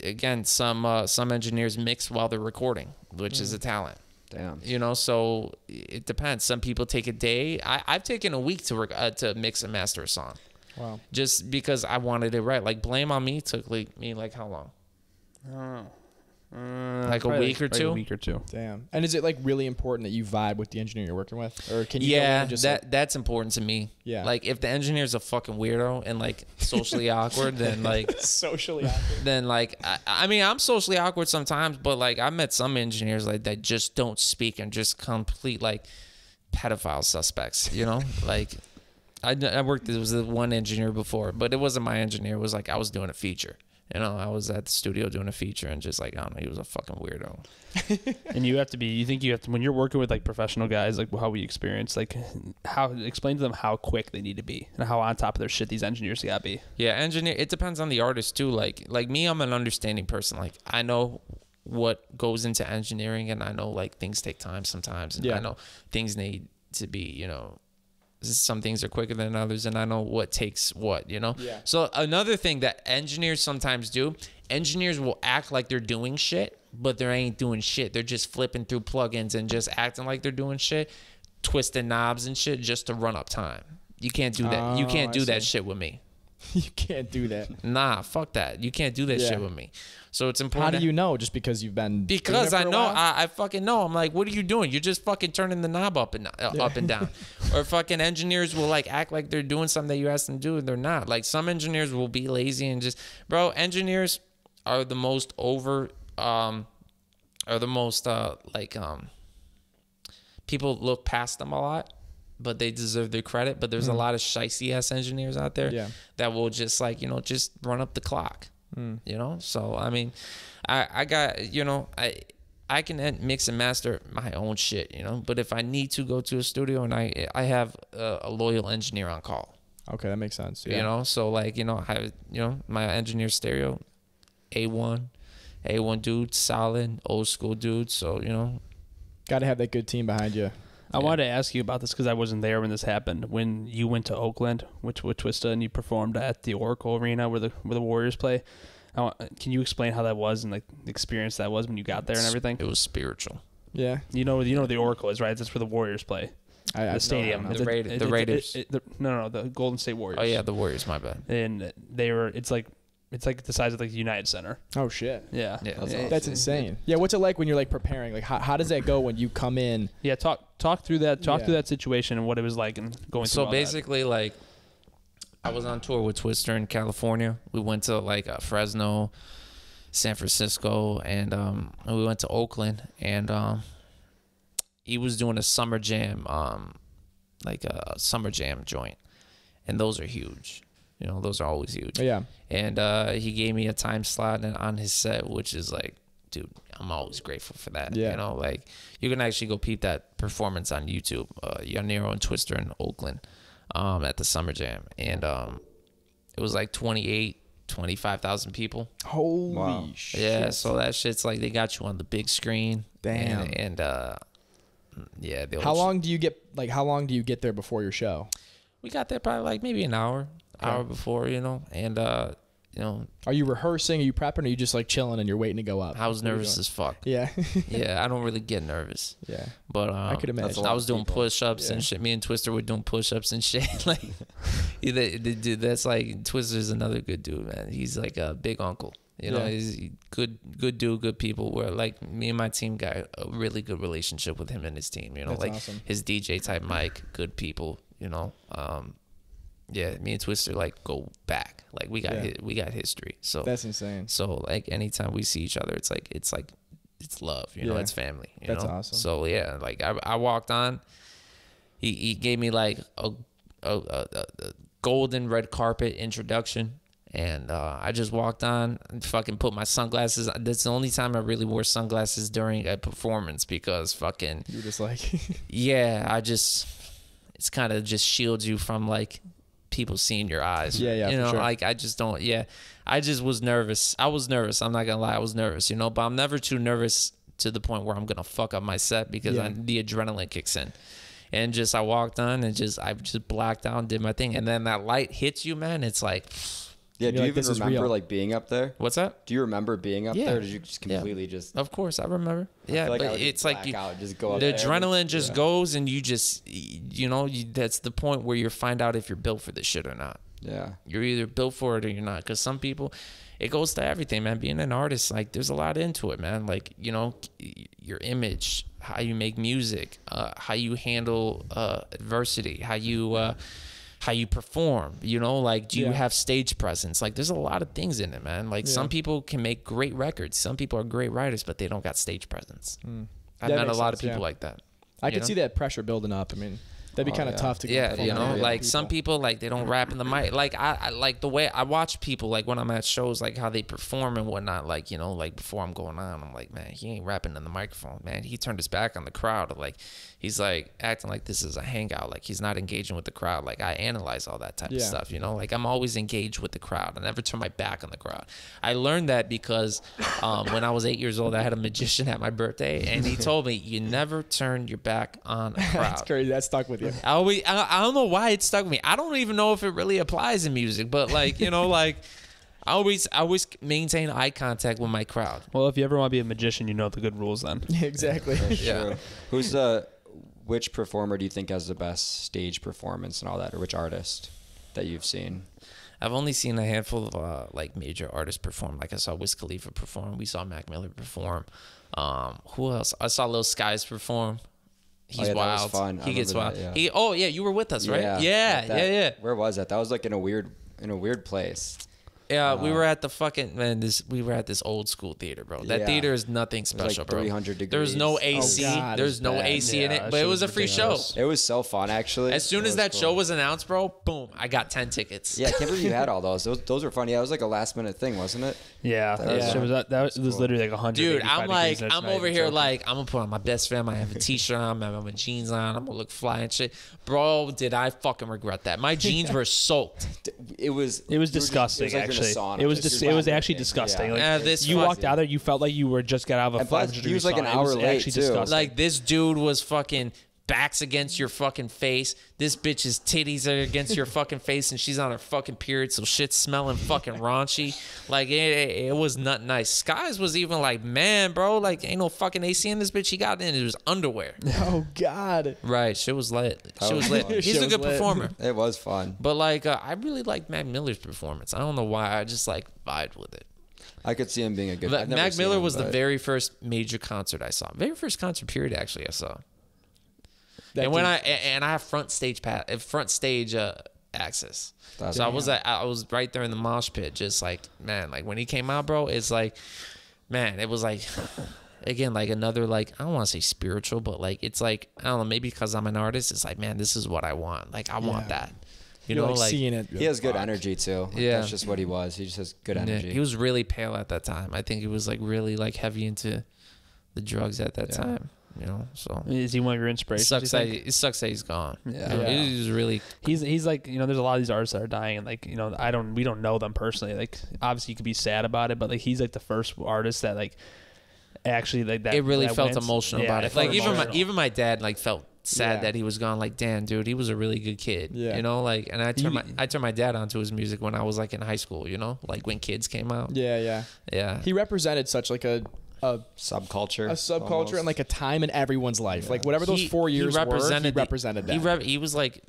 engineers mix while they're recording, which is a talent. Damn. You know, so it depends. Some people take a day. I've taken a week to mix and master a song. Wow. Just because I wanted it right. Like Blame on Me took me like how long? I don't know. Like a week or two. A week or two. Damn. And is it like really important that you vibe with the engineer you're working with, or can you? Yeah, just that's important to me. Yeah. Like if the engineer's a fucking weirdo and like socially awkward, then like socially awkward. Then like I mean I'm socially awkward sometimes, but like I met some engineers like that just don't speak and just complete like pedophile suspects. You know, like I worked. There was one engineer before, but it wasn't my engineer. It was like I was doing a feature. You know, I was at the studio doing a feature and just like, I don't know, he was a fucking weirdo. And you think you have to, when you're working with like professional guys, like how we experience, like explain to them how quick they need to be and how on top of their shit these engineers gotta be. Yeah, it depends on the artist too. Like me, I'm an understanding person. Like I know what goes into engineering and I know like things take time sometimes. And I know things need to be, you know, some things are quicker than others, and I know what takes what, you know? Yeah. So another thing that engineers sometimes do, engineers will act like they're doing shit, but they ain't doing shit. They're just flipping through plugins and just acting like they're doing shit, twisting knobs and shit just to run up time. You can't do that. You can't do that shit with me. You can't do that. Nah, fuck that. You can't do that shit with me. So it's important. How do you know? Just because you've been because I know I fucking know. I'm like, what are you doing? You're just fucking turning the knob up and down. Or fucking engineers will like act like they're doing something that you ask them to do and they're not. Like some engineers will be lazy and just engineers are the most people look past them a lot, but they deserve their credit. But there's a lot of shicey ass engineers out there that will just like, you know, just run up the clock. You know, so I mean, I got, you know, I can mix and master my own shit, you know, but if I need to go to a studio and I have a loyal engineer on call. Okay, that makes sense. Yeah. You know, so like, you know, I have, you know, my engineer stereo, A1 dude, solid, old school dude. So, you know, got to have that good team behind you. I wanted to ask you about this because I wasn't there when this happened. When you went to Oakland with Twista and you performed at the Oracle Arena where the Warriors play, can you explain how that was and like the experience that was when you got there and everything? It was spiritual. Yeah. You know the Oracle is, right? That's where the Warriors play. The stadium. No, the Raiders. No, the Golden State Warriors. Oh yeah, the Warriors. My bad. And it's like the size of like the United Center. Oh shit. Yeah. That's insane. Yeah. What's it like when you're like preparing? Like how does that go when you come in? Yeah. Talk through that. Through that situation and what it was like and going through. So basically, like, I was on tour with Twister in California. We went to like Fresno, San Francisco, and we went to Oakland, and he was doing a summer jam, like a summer jam joint, and those are huge. You know, those are always huge. Yeah. And he gave me a time slot on his set, which is like, dude, I'm always grateful for that. Yeah. You know, like you can actually go peep that performance on YouTube. Young Nero and Twister in Oakland at the Summer Jam. And it was like 25,000 people. Holy shit. Yeah, so that shit's like they got you on the big screen. Damn. And yeah. How long do you get there before your show? We got there probably like maybe an hour before, you know, and you know. Are you rehearsing? Are you prepping? Or are you just like chilling and you're waiting to go up? I was nervous as fuck. Yeah. Yeah, I don't really get nervous. Yeah. But I could imagine. I was doing push-ups and shit. Me and Twister were doing push-ups and shit. Like, the dude, that's like, Twister's another good dude, man. He's like a big uncle. You know, he's good dude, good people. Where like me and my team got a really good relationship with him and his team. You know, that's like awesome. His DJ type mic, good people. You know, yeah, me and Twister like go back. Like we got history. So that's insane. So like anytime we see each other, it's love. You know, it's family. You that's know? awesome. So yeah, like I walked on. He gave me like a golden red carpet introduction, And I just walked on and fucking put my sunglasses. That's the only time I really wore sunglasses during a performance, because fucking... You were just like... yeah, it's kind of just shields you from like people seeing your eyes. Yeah, you know, sure. like I just don't. Yeah, I just was nervous. I was nervous. I'm not gonna lie, I was nervous. You know, but I'm never too nervous to the point where I'm gonna fuck up my set, because the adrenaline kicks in. And just I walked on and I just blacked out and did my thing, and then that light hits you, man. It's like. Yeah, do you even remember like being up there? What's that? Do you remember being up there? Or did you just completely Of course, I remember. Yeah, like but it's like just go the adrenaline just goes, and you just, you know, that's the point where you find out if you're built for this shit or not. Yeah. You're either built for it or you're not. Because some people, it goes to everything, man. Being an artist, like, there's a lot into it, man. Like, you know, your image, how you make music, how you handle adversity, how you perform, you know, like, do you have stage presence? Like, there's a lot of things in it, man. Like, some people can make great records. Some people are great writers, but they don't got stage presence. I've met a lot of people like that. I could see that pressure building up. I mean, that'd be kind of tough to you know, like some people, like, they don't rap in the mic. Like, I like the way I watch people, like, when I'm at shows, like, how they perform and whatnot. Like, you know, like, before I'm going on, I'm like, man, he ain't rapping in the microphone, man. He turned his back on the crowd. Like, he's like acting like this is a hangout. Like, he's not engaging with the crowd. Like, I analyze all that type of stuff, you know? Like, I'm always engaged with the crowd. I never turn my back on the crowd. I learned that because when I was 8 years old, I had a magician at my birthday, and he told me, you never turn your back on a crowd. That's crazy. That stuck with you. I don't know why it stuck with me. I don't even know if it really applies in music, but, like, you know, like, I always maintain eye contact with my crowd. Well, if you ever want to be a magician, you know the good rules then. Yeah, exactly. Yeah. Which performer do you think has the best stage performance and all that, or which artist that you've seen? I've only seen a handful of like major artists perform. Like, I saw Wiz Khalifa perform. We saw Mac Miller perform. Who else? I saw Lil Skies perform. He's wild. That was fun. He gets wild. That, you were with us, right? Yeah. Where was that? That was like in a weird place. Yeah, we were at the fucking we were at this old school theater, bro. That theater is nothing special, like bro. 300 degrees. There's no AC. There's no AC in it, but it was a free show. It was so fun, actually. As soon as that show was announced, bro, boom, I got 10 tickets. Yeah, I can't believe you had all those. Those were fun. Yeah, it was like a last minute thing, wasn't it? Yeah, that was literally like 100. Dude, I'm like, I'm over here like, I'm gonna put on my best friend. I have a t-shirt on, I have my jeans on. I'm gonna look fly and shit. Bro, did I fucking regret that? My jeans were soaked. It was disgusting. Actually, it was actually disgusting. Yeah. Like, you walked out there, you felt like you were just got out of a 500 degree sauna. He was like an hour late too. Disgusting. Like, this dude was fucking backs against your fucking face. This bitch's titties are against your fucking face, and she's on her fucking period, so shit's smelling fucking raunchy. Like, it was not nice. Skies was even like, man, bro, like, ain't no fucking AC in this bitch. He got in, it was underwear. Oh God. Right, shit was lit. He's a good performer. It was fun. But like, I really liked Mac Miller's performance. I don't know why. I just like vibed with it. I could see him being a good. Mac Miller was the very first major concert I saw. Very first concert period actually I saw. And when I have front stage access. So I was right there in the mosh pit, just like, man, like when he came out, bro, it's like, man, it was like, again, like another, like, I don't want to say spiritual, but like, it's like, I don't know, maybe because I'm an artist, it's like, man, this is what I want. Like, I want that. You know, like seeing it. He has good energy too. Like, that's just what he was. He just has good energy. He was really pale at that time. I think he was like really like heavy into the drugs at that time. You know, so is he one of your inspirations? It sucks that he's gone. Yeah. He's really. He's like, you know, there's a lot of these artists that are dying, and like, you know, we don't know them personally. Like, obviously you could be sad about it, but like, he's like the first artist that like actually like that. It really that felt went, emotional about it. Like even my dad like felt sad that he was gone. Like, damn, dude, he was a really good kid. Yeah. You know, like, and I turned my dad onto his music when I was like in high school. You know, like when Kids came out. Yeah. He represented such like a subculture and like a time in everyone's life. Like whatever those 4 years were, he represented that.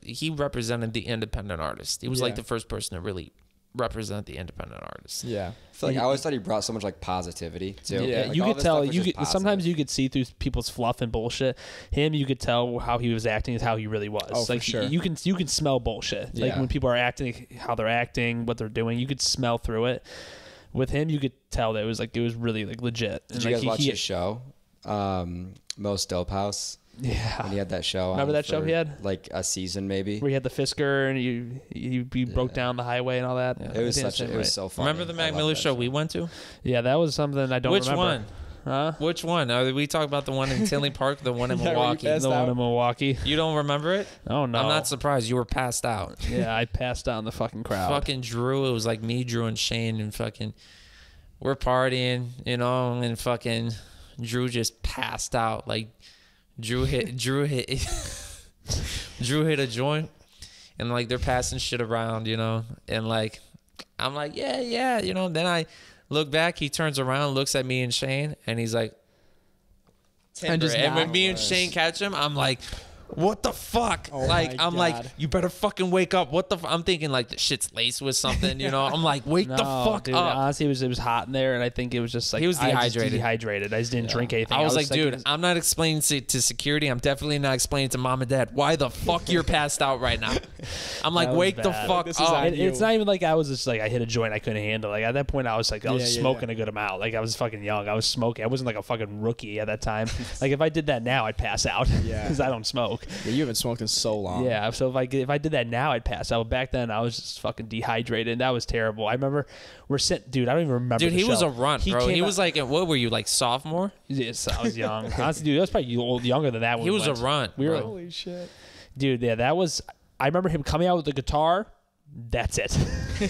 He represented the independent artist. He was like the first person to really represent the independent artist. Yeah. I feel like I always thought he brought so much like positivity too. Yeah, like, you could tell. Sometimes you could could see through people's fluff and bullshit. You could tell how he was acting is how he really was. Oh, like, for sure. You can smell bullshit. Like when people are acting, how they're acting, what they're doing. You could smell through it. With him, you could tell that it was really like legit. Did you guys watch his show, Most Dope House? Yeah. When he had that show. Remember that show he had? Like a season maybe. Where he had the Fisker and you broke down the highway and all that. Yeah. It was so fun. Remember the Mac Miller show we went to? Yeah, that was something I don't remember. Which one? Huh? Which one? We talk about the one in Tinley Park, the one in Milwaukee. The one in Milwaukee. You don't remember it? Oh, no. I'm not surprised. You were passed out. Yeah, I passed out in the fucking crowd. Fucking Drew. It was like me, Drew, and Shane, and fucking we're partying, you know, and fucking Drew just passed out. Like Drew hit Drew hit a joint, and like they're passing shit around, you know, and like I'm like, yeah, you know. Then I look back, he turns around, looks at me and Shane, and he's like, Timber. And when me and Shane catch him, I'm like, what the fuck? Oh like, I'm God. like, you better fucking wake up. What the I'm thinking like the shit's laced with something, you know? I'm like, wake the fuck dude, up. Honestly, it was hot in there, and I think it was just like He was dehydrated. I just didn't drink anything. I was like, dude, I'm not explaining to security. I'm definitely not explaining to mom and dad why the fuck you're passed out right now. I'm like, wake the fuck up. It's not even like I was just like I hit a joint I couldn't handle. Like at that point, I was like I was smoking a good amount. Like I was fucking young. I was smoking. I wasn't like a fucking rookie at that time. Like if I did that now, I'd pass out. Yeah, because I don't smoke. Yeah, you haven't smoked in so long. Yeah, so if I did that now, I'd pass out. Back then, I was just fucking dehydrated. And that was terrible. I remember we're sitting, dude. I don't even remember. Dude, the he show. was a runt, bro. He was out, like, what were you like, sophomore? Yes, I was young. Honestly, dude, that was probably younger than that. When He was went. a runt. We were, Holy shit, dude. Yeah, that was. I remember him coming out with the guitar. That's it.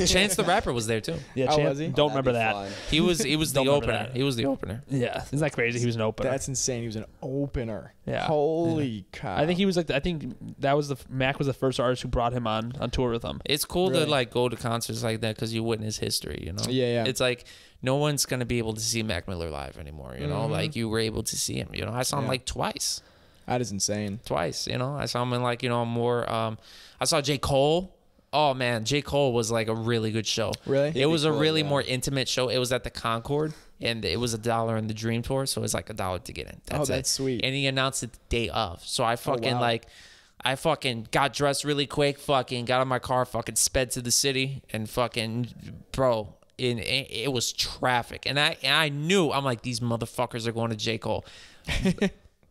Chance the Rapper was there too. Yeah, Oh, Chance, was he? don't That'd remember be that. fun. He was the Don't remember opener. that. He was the opener. Yeah, isn't that crazy? He was an opener. that's insane. He was an opener. Yeah. Holy cow. I think he was like. I think that was Mac was the first artist who brought him on tour with him. It's cool Really? to like go to concerts like that because you witness history, you know? Yeah. It's like no one's going to be able to see Mac Miller live anymore, you know? Like you were able to see him, you know? I saw him like twice, That is insane. you know? I saw him in like, you know, more, I saw J. Cole. Oh man, J. Cole was like a really good show. Really? It was a cool, really yeah. more intimate show. It was at the Concord, and it was $1 in the Dream Tour, so it was like $1 to get in. That's that's it. sweet. And he announced it the day of. So I fucking wow. I fucking got dressed really quick, fucking got in my car, fucking sped to the city, and fucking, bro, it was traffic. And I knew, I'm like, these motherfuckers are going to J. Cole.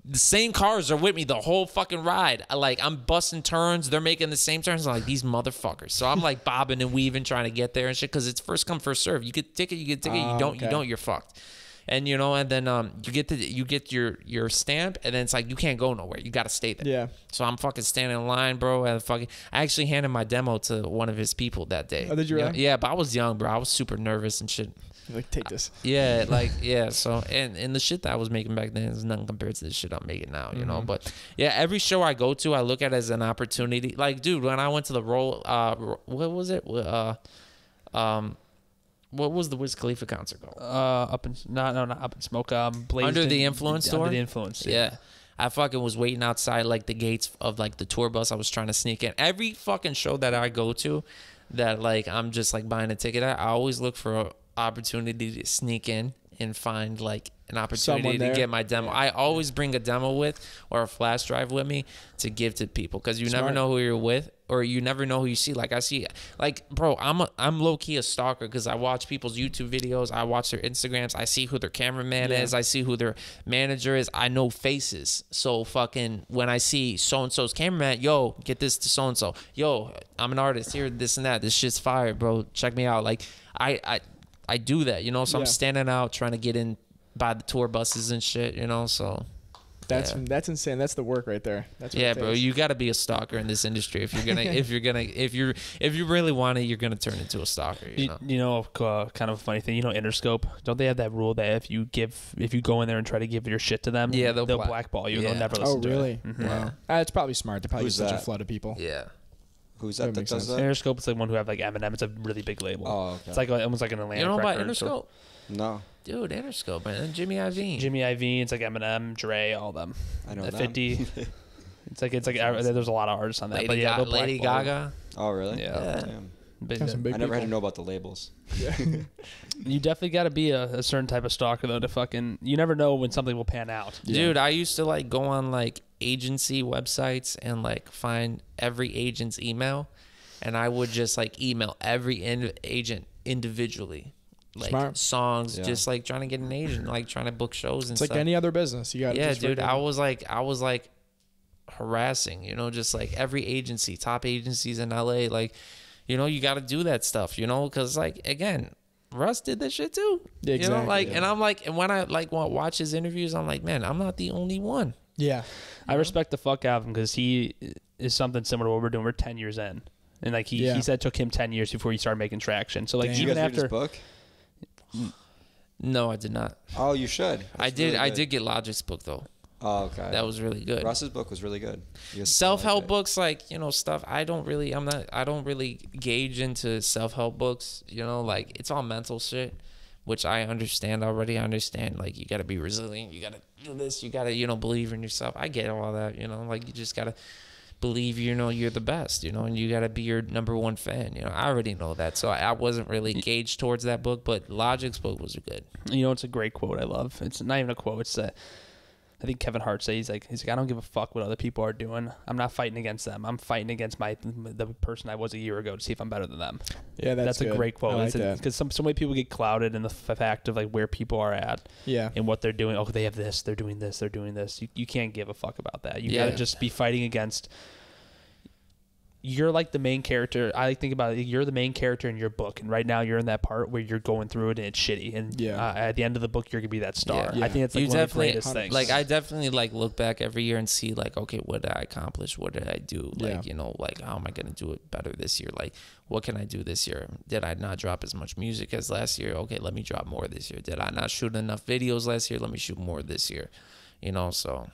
The same cars are with me the whole fucking ride. I'm busting turns. They're making the same turns. I'm like, these motherfuckers. So I'm like bobbing and weaving trying to get there and shit because it's first come, first serve. You get a ticket, you don't, you're fucked. And you know, and then you get your stamp, and then it's like you can't go nowhere. You got to stay there. Yeah. So I'm fucking standing in line, bro. And I actually handed my demo to one of his people that day. Oh, did you really? Yeah, but I was young, bro. I was super nervous and shit. You're like, take this. Yeah, so and the shit that I was making back then is nothing compared to the shit I'm making now, you know. But yeah, every show I go to, I look at it as an opportunity. Like, dude, when I went to the what was it? What was the Wiz Khalifa concert called? Not Up in Smoke. Under the Influence tour. Under the Influence. Yeah. I fucking was waiting outside like the gates of like the tour bus. I was trying to sneak in. Every fucking show that I go to, that like I'm just like buying a ticket at, I always look for a opportunity to sneak in and find like an opportunity to get my demo. I always bring a demo with or a flash drive with me to give to people because you never know who you're with or you never know who you see. Like I see, like, bro, I'm low key a stalker because I watch people's YouTube videos, I watch their Instagrams, I see who their cameraman is, I see who their manager is, I know faces. So fucking when I see so and so's cameraman, yo, get this to so and so, yo, I'm an artist here, this and that, this shit's fire, bro. Check me out. Like I do that, you know, so I'm standing out trying to get in by the tour buses and shit, you know, so that's insane. That's the work right there. That's what bro, you got to be a stalker in this industry if you're gonna if you really want it, you're gonna turn into a stalker, you know. Kind of a funny thing, you know, Interscope, don't they have that rule that if you go in there and try to give your shit to them, they'll blackball you. They'll never listen to it. Oh, really? Wow. It's probably smart. They probably get such a flood of people. Yeah. Who's that does that? Interscope is like one who have like Eminem. It's a really big label. Oh, okay. It's like almost like an Atlantic. You know about record. Interscope? No. Dude, Interscope, man. Jimmy Iovine. It's like Eminem, Dre, all them. I know 50. It's like there's a lot of artists on that. Lady Gaga. Oh, really? Yeah. Damn. I never had to know about the labels. You definitely got to be a certain type of stalker though to fucking. You never know when something will pan out. Dude, I used to like go on like agency websites and like find every agent's email, and I would just like email every agent individually. Like Smart. songs, just like trying to get an agent, like trying to book shows and It's stuff. like any other business. You got dude. I was like harassing, you know, just like every agency, top agencies in LA, like, you know, you got to do that stuff, you know, because like, again, Russ did that shit too. Yeah, exactly. You know, like, and I'm like, and when I like watch his interviews, I'm like, man, I'm not the only one. Yeah. I respect the fuck out of him because he is something similar to what we're doing. We're 10 years in. And like he said it took him 10 years before he started making traction. So like even after his book? No, I did not. Oh, you should. I did get Logic's book though. Oh, okay. That was really good. Russ's book was really good. Self-help books, like, you know, stuff. I don't really gauge into self-help books. You know, like it's all mental shit, which I understand already. I understand like you got to be resilient. You got to do this. You got to, you know, believe in yourself. I get all that. You know, like you just got to believe, you know, you're the best, you know, and you got to be your number one fan. You know, I already know that. So I wasn't really gauged towards that book, but Logic's book was good. You know, it's a great quote I love. It's not even a quote. It's I think Kevin Hart says, he's like, I don't give a fuck what other people are doing. I'm not fighting against them. I'm fighting against the person I was a year ago to see if I'm better than them. Yeah, that's a great quote. I like that. Because so many people get clouded in the fact of like where people are at. Yeah. And what they're doing. Oh, they have this. They're doing this. They're doing this. You can't give a fuck about that. You got to just be fighting against. You're like the main character. I think about it. You're the main character in your book, and right now you're in that part where you're going through it and it's shitty. And at the end of the book, you're gonna be that star. Yeah. I think that's like one of the greatest things. Like I definitely like look back every year and see like, okay, what did I accomplish? What did I do? Like, you know, like how am I gonna do it better this year? Like, what can I do this year? Did I not drop as much music as last year? Okay, let me drop more this year. Did I not shoot enough videos last year? Let me shoot more this year. You know, so.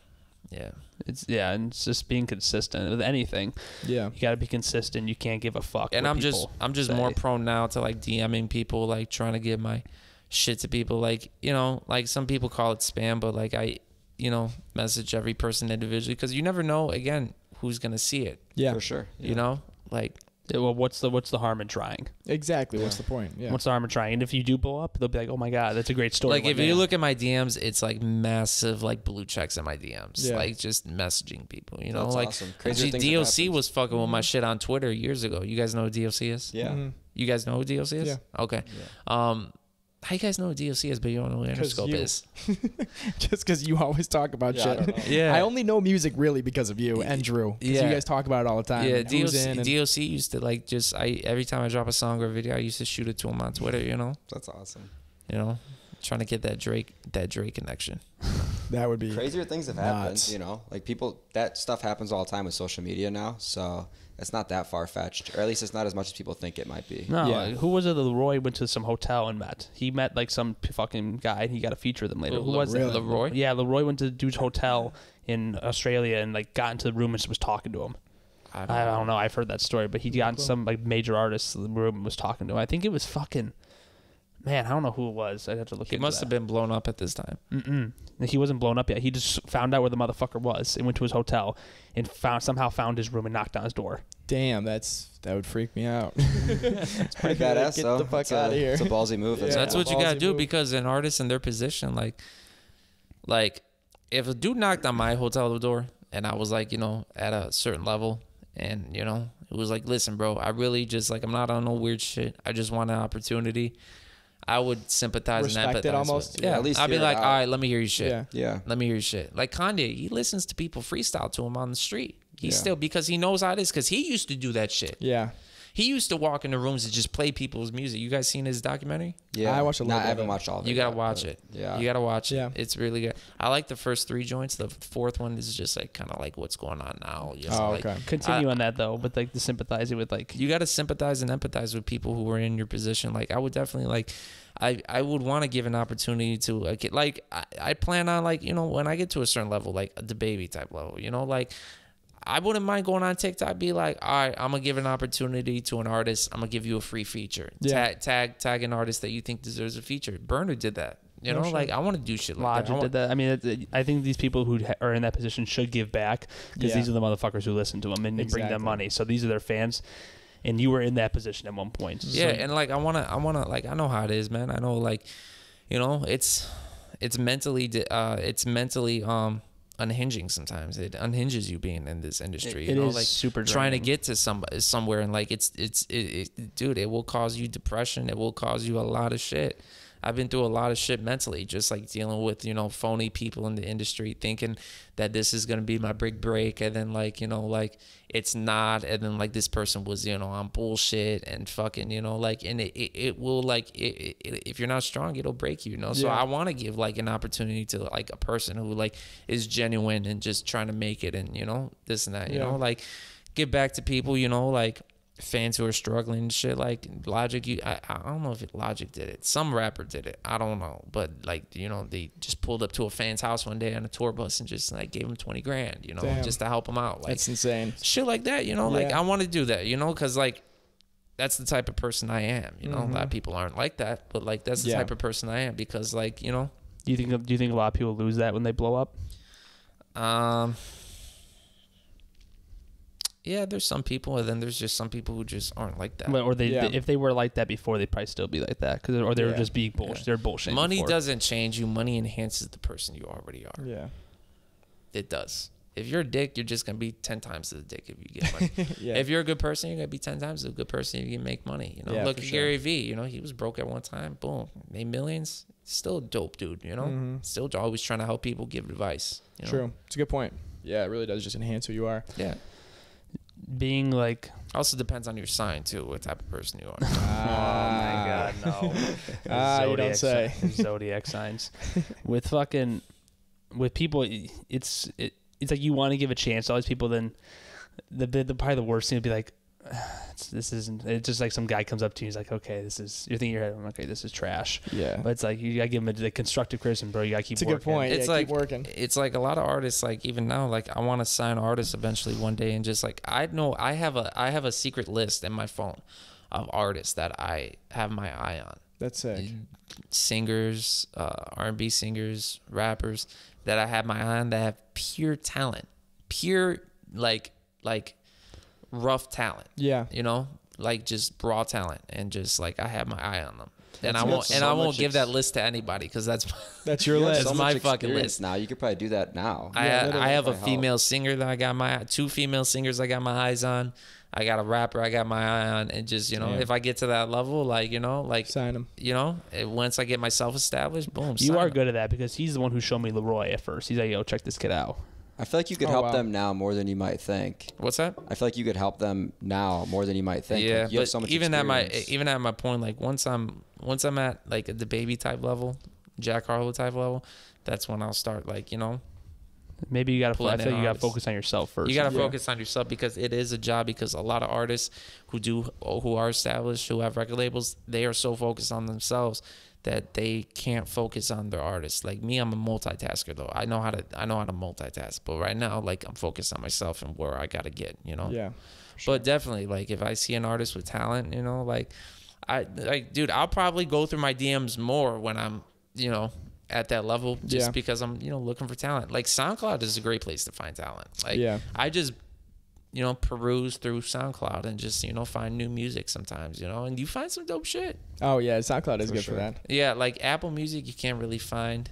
Yeah. And it's just being consistent with anything. Yeah. You got to be consistent. You can't give a fuck. And I'm just more prone now to like DMing people, like trying to give my shit to people. Like, you know, like some people call it spam, but like I, you know, message every person individually because you never know, again, who's going to see it. Yeah. For sure. You know, like. Well, what's the harm in trying? Exactly. What's the point? Yeah. What's the harm in trying? And if you do blow up, they'll be like, "Oh my god, that's a great story." Like if you look at my DMs, it's like massive, like blue checks in my DMs, like just messaging people. You know, that's like awesome. DOC was fucking with my shit on Twitter years ago. You guys know who DOC is? Yeah. Mm-hmm. You guys know who DOC is? Yeah. Okay. Yeah. How you guys know who DOC is, but you don't know who Interscope is? Just because you always talk about shit. Yeah. I only know music really because of you and Drew. Because you guys talk about it all the time. Yeah, DOC used to like just every time I drop a song or a video, I used to shoot it to him on Twitter. You know. That's awesome. You know, trying to get that Drake connection. That would be crazier things have happened. You know, like that stuff happens all the time with social media now. So. It's not that far-fetched, or at least it's not as much as people think it might be. No, like, who was it that Leroy went to some hotel and met? He met like some fucking guy, and he got to feature them later. Who was it? Leroy? Yeah, Leroy went to the dude's hotel in Australia and like got into the room and was talking to him. I don't know. I've heard that story, but he got into some like major artist in the room and was talking to him. I think it was fucking... Man, I don't know who it was. I'd have to look into that. He must have been blown up at this time. He wasn't blown up yet. He just found out where the motherfucker was and went to his hotel and somehow found his room and knocked on his door. Damn, that would freak me out. It's pretty badass, Get though. the fuck out of here. It's a ballsy move. That's what you got to do because an artist in their position, like if a dude knocked on my hotel door and I was like, you know, at a certain level and, you know, it was like, listen, bro, I really just like, I'm not on no weird shit. I just want an opportunity. I would sympathize Respect and empathize. it almost. Yeah, at least I'd be like, all right, let me hear your shit. Yeah. Let me hear your shit. Like Kanye, he listens to people freestyle to him on the street. He still, because he knows how it is, because he used to do that shit. Yeah. He used to walk in the rooms and just play people's music. You guys seen his documentary? Yeah, I watched a little bit. I haven't watched all of it. You gotta watch it. Yeah, you gotta watch it. Yeah. It's really good. I like the first 3 joints. The 4th one is just like kind of like what's going on now. Okay. Continue on that though, but like the sympathizing with like you gotta sympathize and empathize with people who are in your position. Like I would definitely like. I would want to give an opportunity to I plan on like, you know, when I get to a certain level, like the baby type level, you know, like I wouldn't mind going on TikTok, be like, all right, I'm gonna give an opportunity to an artist. I'm gonna give you a free feature. Yeah. Tag an artist that you think deserves a feature. Burner did that. You know, like I want to do shit like Logic did that. I mean, I think these people who are in that position should give back because these are the motherfuckers who listen to them and bring them money. So these are their fans. And you were in that position at one point. Yeah, and like I wanna like I know how it is, man. I know like, you know, it's mentally unhinging sometimes. It unhinges you being in this industry. You know, is like super trying to draining. get to somewhere and like it, dude, it will cause you depression. It will cause you a lot of shit. I've been through a lot of shit mentally, just like dealing with, you know, phony people in the industry, thinking that this is going to be my big break. And then like, you know, like it's not. And then like this person was, you know, on bullshit and fucking, you know, like, and it will like, if you're not strong, it'll break you, you know? So I want to give like an opportunity to like a person who like is genuine and just trying to make it and, you know, this and that, you know, like give back to people, you know, like fans who are struggling and shit. Like Logic, I don't know if Logic did it. Some rapper did it. I don't know. But like, you know, they just pulled up to a fan's house one day on a tour bus and just like gave him 20 grand, you know, just to help him out. Like, that's insane. Shit like that, you know, like I want to do that, you know, because like that's the type of person I am, you know. A lot of people aren't like that, but like that's the type of person I am because like, you know. Do you think a lot of people lose that when they blow up? Yeah, there's some people, and then there's just some people who just aren't like that. Or if they were like that before, they'd probably still be like that, or they were just being bullshit. They're bullshit. Money before. doesn't change you. Money enhances the person you already are. Yeah, it does. If you're a dick, you're just gonna be 10 times the dick if you get money. If you're a good person, you're gonna be 10 times the good person if you can make money. You know, look at Gary Vee. You know, he was broke at one time. Boom, made millions. Still a dope dude. You know, still always trying to help people, give advice. You know? True. It's a good point. Yeah, it really does just enhance who you are. Yeah. Being like also depends on your sign too, what type of person you are. Oh my god, no. You don't say. Zodiac signs. With people, it's like you want to give a chance to all these people. Then the probably the worst thing would be like, this isn't. It's just like some guy comes up to you, he's like, okay, this is. You're thinking in your head, okay, this is trash. Yeah. But it's like you gotta give him the constructive criticism, bro. You gotta keep. It's working. It's a good point. It's like keep working. It's like a lot of artists. Like even now, like I want to sign artists eventually one day, and just like I know I have a secret list in my phone of artists that I have my eye on. That's sick. Singers, R&B singers, rappers that I have my eye on that have pure talent, pure like rough talent. Yeah. You know, like just raw talent, and just like I have my eye on them. And I won't give that list to anybody because that's your list. That's my fucking list. Now you could probably do that now. I have a female singer that I got two female singers I got my eyes on. I got a rapper I got my eye on, and just, you know, if I get to that level, like, you know, like sign him. You know, once I get myself established, boom. You are good at that because he's the one who showed me Leroy at first. He's like, yo, check this kid out. I feel like you could help them now more than you might think. What's that? I feel like you could help them now more than you might think. Yeah, like, you have so much even experience. at my point, like once I'm at like the baby type level, Jack Harlow type level, that's when I'll start, like, you know. Maybe you gotta. I think you gotta focus on yourself first. You gotta focus on yourself because it is a job. Because a lot of artists who are established, who have record labels, they are so focused on themselves that they can't focus on their artists. Like me, I'm a multitasker though. I know how to multitask. But right now, like I'm focused on myself and where I gotta get. You know. Yeah. Sure. But definitely, like if I see an artist with talent, you know, dude, I'll probably go through my DMs more when I'm, you know, at that level, just because I'm, you know, looking for talent. Like SoundCloud is a great place to find talent. Like I just, you know, peruse through SoundCloud and just, you know, find new music sometimes, you know, and you find some dope shit. Oh yeah, SoundCloud is good for that. Yeah, like Apple Music, you can't really find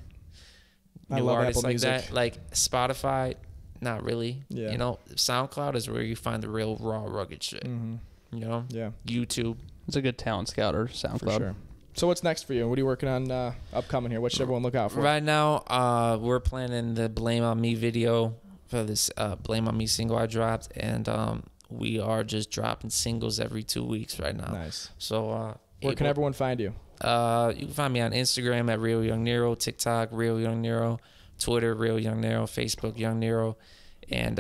new artists like that. Like Spotify, not really. Yeah. You know, SoundCloud is where you find the real raw, rugged shit. Mm-hmm. You know. Yeah. YouTube. It's a good talent scouter. SoundCloud. For sure. So what's next for you? What are you working on upcoming here? What should everyone look out for? Right now, we're planning the Blame On Me video for this Blame On Me single I dropped. And we are just dropping singles every 2 weeks right now. Nice. So where can everyone find you? You can find me on Instagram at Real Young Nero, TikTok, Real Young Nero, Twitter, Real Young Nero, Facebook, Young Nero. And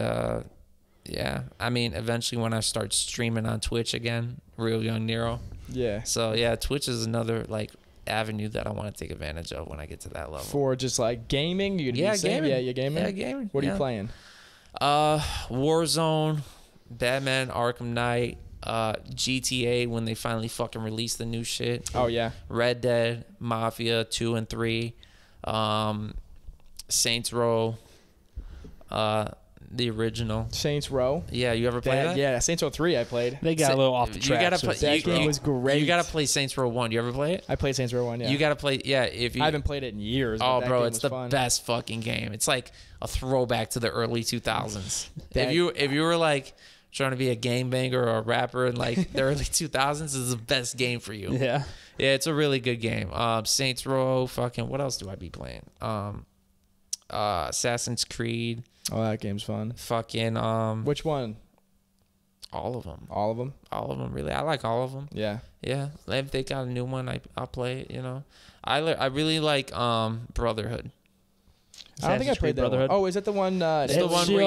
yeah, I mean, eventually when I start streaming on Twitch again, Real Young Nero. Yeah. So yeah, Twitch is another like avenue that I want to take advantage of when I get to that level. For just like gaming, gaming. Yeah, you're gaming. Yeah, gaming. What are you playing? Warzone, Batman: Arkham Knight, GTA when they finally fucking release the new shit. Oh yeah. Red Dead, Mafia 2 and 3, Saints Row. The original Saints Row. Yeah, you ever play that? Yeah, Saints Row 3 I played. They got a little off the track. You gotta play. That game was great. You gotta play Saints Row 1. You ever play it? I played Saints Row 1. Yeah. You gotta play. Yeah, if you. I haven't played it in years. Oh, bro, it's the best fucking game. It's like a throwback to the early 2000s. If you were like trying to be a gangbanger or a rapper in like the early 2000s, is the best game for you. Yeah. Yeah, it's a really good game. Saints Row, fucking, what else do I be playing? Assassin's Creed. Oh, that game's fun. Fucking Which one? all of them. All of them? All of them, really. I like all of them. Yeah. Yeah. If they got a new one, I'll play it, you know. I really like Brotherhood. I don't think I played that one. Oh, is that the one? It's the one where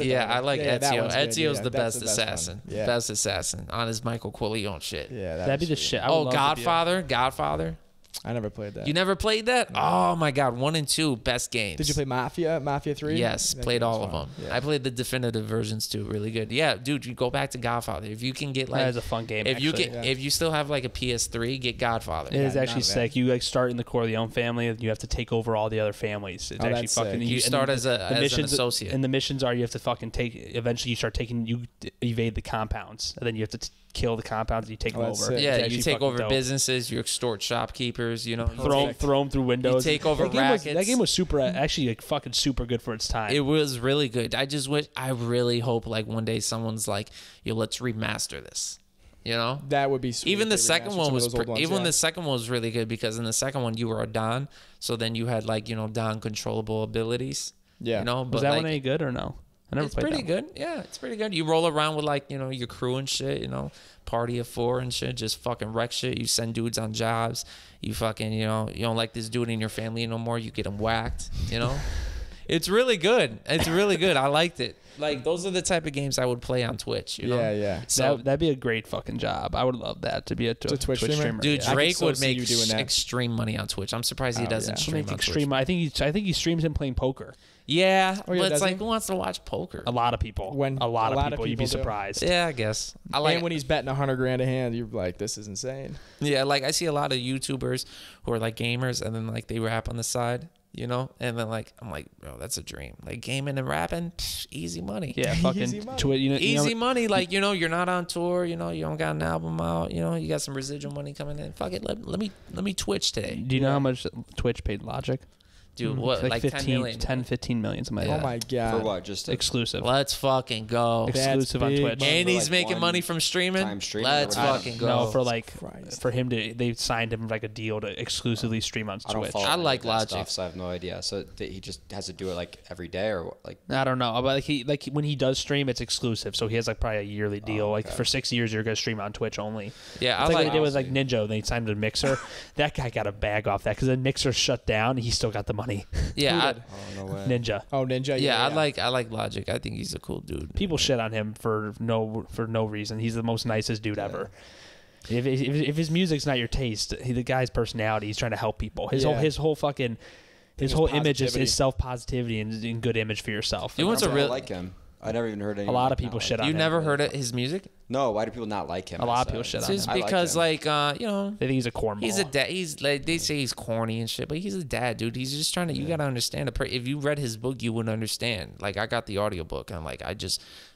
Yeah, I like Ezio. Ezio's yeah, the that's best assassin. Yeah. Best assassin on his Michael Corleone shit. Yeah, that'd be the shit. I would Oh, love to be Godfather. I never played that. You never played that? Oh my God, 1 and 2 best games. Did you play Mafia 3? Yes, That played game was all of fun. them. Yeah. I played the definitive versions too. Really good. Yeah, dude, you go back to Godfather if you can get like. That is a fun game. If you actually. get, if you still have like a PS3, get Godfather. It is Yeah, actually not sick. You like start in the Corleone family, and you have to take over all the other families. It's Oh, actually that's fucking. sick. You start as an associate. and the missions are you have to fucking take. Eventually, you start taking. You evade the compounds, and then you have to kill the compounds. And you take them that's over. sick. Yeah, It's you actually take fucking over dope. businesses. You extort shopkeepers. You know, Throw them through windows. You take over that game was- rackets. that game was super, actually, like fucking super good for its time. It was really good. I really hope like one day someone's like, yo, let's remaster this. You know? That would be sweet. Even the if they second remastered one some of was those old ones, the second one was really good because in the second one you were a Don, so then you had like, you know, Don controllable abilities. Yeah. You know, but was that like, one any good or no? I never it's played pretty that one. good. Yeah, it's pretty good. You roll around with like, you know, your crew and shit, you know, party of 4 and shit, just fucking wreck shit. You send dudes on jobs. You fucking, you know, you don't like this dude in your family no more. You get him whacked, you know. It's really good. It's really good. I liked it. Like those are the type of games I would play on Twitch, you know. Yeah. So That'd be a great fucking job. I would love that to be a Twitch streamer? dude, Yeah. I Drake could so would see make you doing that. extreme money on Twitch. I'm surprised he Oh, doesn't yeah. stream Make on extreme. Twitch. I think he streams him playing poker. Yeah, Oh, yeah, but it's does like he? who wants to watch poker? A lot of people. A lot of people. You'd be do. surprised. Yeah, I guess. I like. And when he's betting $100,000 a hand, you're like, this is insane. Yeah, like I see a lot of YouTubers who are like gamers and then like they rap on the side, you know, and then like I'm like, bro, that's a dream. Like gaming and rapping, easy money. Yeah, Easy fucking money. Twitch. Easy money, like, you know, you're not on tour, you know, you don't got an album out, you know, you got some residual money coming in. Fuck it, let me Twitch today. Do you know how much Twitch paid Logic? Dude, what, like 15, 10 million? 10, 15 million, something like Oh that. my God. For what? Just to Exclusive. Let's fucking go. That's Exclusive on big Twitch. money. And he's like making one money from streaming. time streaming or Let's whatever. fucking go. No, for like Christ. for him to they signed him like a deal to exclusively stream on I don't Twitch. follow I any like of that Logic. stuff, so I have no idea. So he just has to do it like every day or what? Like I don't know, but like when he does stream, it's exclusive. So he has like probably a yearly deal. okay. Like for 6 years, you're gonna stream on Twitch only. Yeah, It's I like what like they did with like Ninja. They signed him to Mixer. That guy got a bag off that because the Mixer shut down. He still got the money. yeah, oh no way. Ninja. Oh, Ninja. yeah, I like Logic. I think he's a cool dude. People shit on him for no reason. He's the most nicest dude ever. If his music's not your taste, the guy's personality, he's trying to help people. His whole fucking his whole image is positivity. self positivity and good image for yourself. You want Why to do I real like him. I never even heard anyone. A lot like of people not shit like on You him. never heard of his music? No, why do people not like him? A lot I of people said. shit It's on just him. I like because him. like you know, They think he's a cornball. he's a dad. He's like they say he's corny and shit, but he's a dad, dude. He's just trying to. You gotta understand. If you read his book, you wouldn't understand. Like I got the audiobook, and I'm like,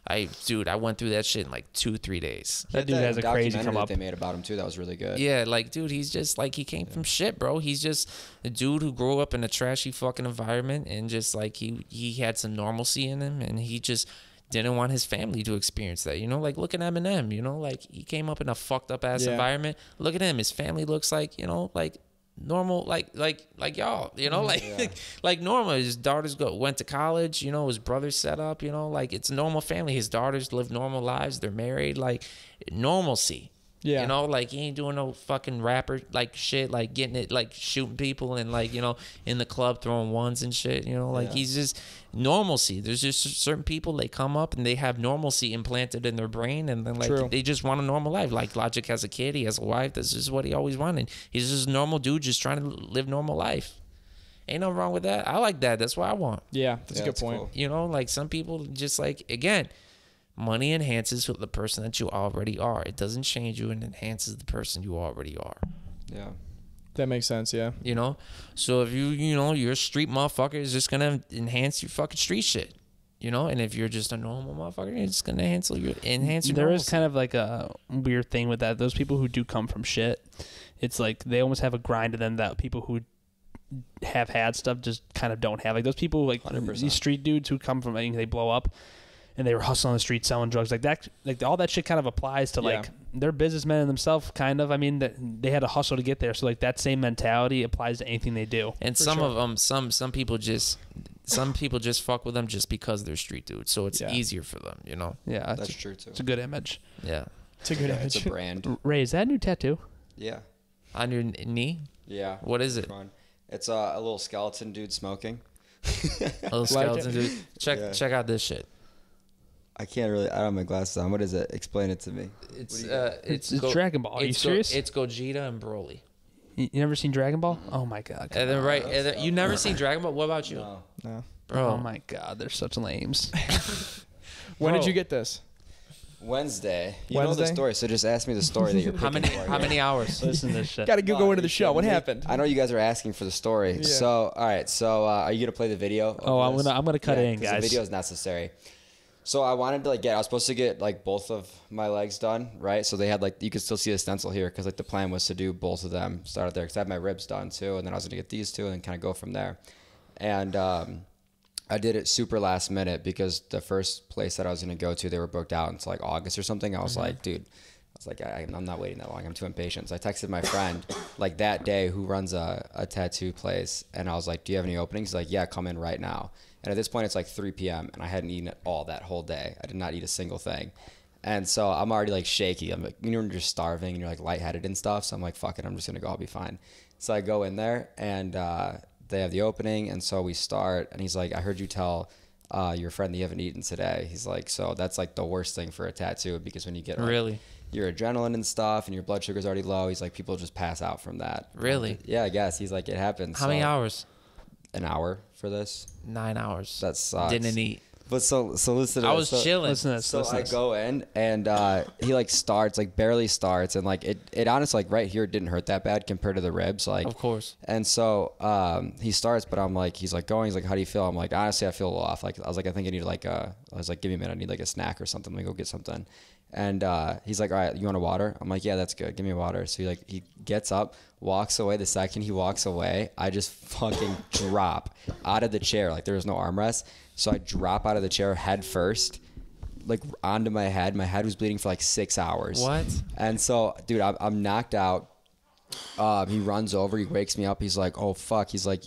I went through that shit in like 2-3 days. That dude has a crazy come documentary up. that they made about him too. That was really good. Yeah, like dude, he's just like he came from shit, bro. He's just a dude who grew up in a trashy fucking environment, and just like he had some normalcy in him, and he just didn't want his family to experience that. You know, like look at Eminem. You know, like he came up in a fucked up ass environment. Look at him. His family looks like, you know, like normal, like y'all. You know, like normal. His daughters went to college. You know, his brothers set up. You know, like it's a normal family. His daughters live normal lives. They're married. Like normalcy. Yeah. You know, like he ain't doing no fucking rapper like shit, like getting it, like shooting people and like, you know, in the club throwing ones and shit. You know, like he's just normalcy. There's just certain people, they come up and they have normalcy implanted in their brain, and then like they just want a normal life. Like Logic has a kid, he has a wife. This is what he always wanted. He's just a normal dude just trying to live normal life. Ain't no wrong with that. I like that. That's what I want. Yeah, that's a good point. Cool. You know, like some people just like, again, money enhances the person that you already are. It doesn't change you, and enhances the person you already are. Yeah. That makes sense. Yeah. You know? So if you know, you're a street motherfucker, it's just going to enhance your fucking street shit. You know? And if you're just a normal motherfucker, it's going to enhance your There is kind of like a weird thing with that. Those people who do come from shit, it's like they almost have a grind to them that people who have had stuff just kind of don't have. Like those people, like 100%. these street dudes who come from, they blow up. and they were hustling on the street selling drugs like that. Like all that shit kind of applies to like they're businessmen in themselves, kind of. I mean, they had to hustle to get there, so like that same mentality applies to anything they do. And some of them, some people just fuck with them just because they're street dudes, so it's easier for them, you know. Yeah, that's true too. It's a good image. Yeah, it's a good image. It's a brand. Ray, is that a new tattoo? Yeah. On your knee? Yeah. What is it? It's a little skeleton dude smoking. A little skeleton dude. Check out this shit. I can't really. I don't have my glasses on. What is it? Explain it to me. It's Dragon Ball. Are you serious? It's Gogeta and Broly. You never seen Dragon Ball? Oh my god. And then you never seen Dragon Ball? What about you? No. Bro. Oh my god, they're such lames. When did you get this? Wednesday. You know the story, so just ask me the story that you're picking How many hours? Listen to this shit. Got to go into the show. What happened? I know you guys are asking for the story. Yeah. So, all right. So, are you gonna play the video? Oh, I'm gonna cut it in, guys. The video is necessary. So I wanted to I was supposed to get like both of my legs done, right? So they had like, you could still see the stencil here because like the plan was to do both of them, start out there because I had my ribs done too, and then I was gonna get these two and then kind of go from there. And I did it super last minute because the first place that I was gonna go to, they were booked out until like August or something. I was like, dude, I'm not waiting that long. I'm too impatient. So I texted my friend like that day who runs a tattoo place, and I was like, do you have any openings? He's like, yeah, come in right now. And at this point, it's like 3 p.m. and I hadn't eaten at all that whole day. I did not eat a single thing. And so I'm already like shaky. I'm like, when you're starving and you're like lightheaded and stuff. So I'm like, fuck it, I'm just gonna go. I'll be fine. So I go in there and they have the opening, and so we start. And he's like, I heard you tell your friend that you haven't eaten today. He's like, so that's like the worst thing for a tattoo because when you get like, your adrenaline and stuff and your blood sugar's already low, he's like, people just pass out from that. Really? Yeah, I guess. He's like, it happens. How many hours? An hour for this. 9 hours. That sucks. Didn't eat. But so listen to I was chilling. I go in and he like starts, like barely starts, and like it honestly, like right here, it didn't hurt that bad compared to the ribs, like of course. And so he starts, but I'm like, he's like going, he's like, how do you feel? I'm like, honestly, I feel a little off. Like I was like, I think I need like I was like, give me a minute, I need like a snack or something. Let me go get something. And he's like, all right, you want a water? I'm like, yeah, that's good. Give me a water. So he gets up, walks away. The second he walks away, I just fucking drop out of the chair. Like there was no armrest. So I drop out of the chair head first, like onto my head. My head was bleeding for like 6 hours. What? And so, dude, I'm knocked out. He runs over. He wakes me up. He's like, oh, fuck. He's like,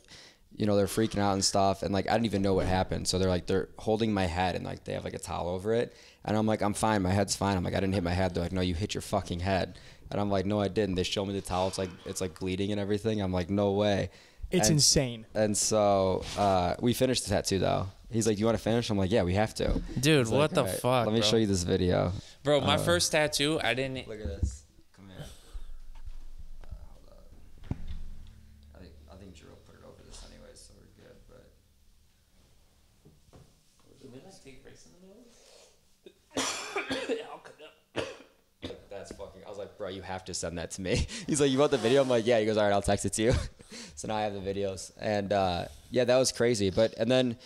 you know, they're freaking out and stuff. And like, I didn't even know what happened. So they're holding my head and like they have like a towel over it. And I'm like, I'm fine. My head's fine. I'm like, I didn't hit my head. They're like, no, you hit your fucking head. And I'm like, no, I didn't. They show me the towel. It's like bleeding and everything. I'm like, no way. It's insane. And so we finished the tattoo though. He's like, do you want to finish? I'm like, yeah, we have to. Dude, He's what like, the fuck, Let me show you this video. Bro, my first tattoo, I didn't... Look at this. Come here. Hold up. I think Drew will put it over this anyway, so we're good, but... Did we like take breaks in the middle? Yeah, I'll cut it up. That's fucking... I was like, bro, you have to send that to me. He's like, you want the video? I'm like, yeah. He goes, all right, I'll text it to you. So now I have the videos. And yeah, that was crazy. And then...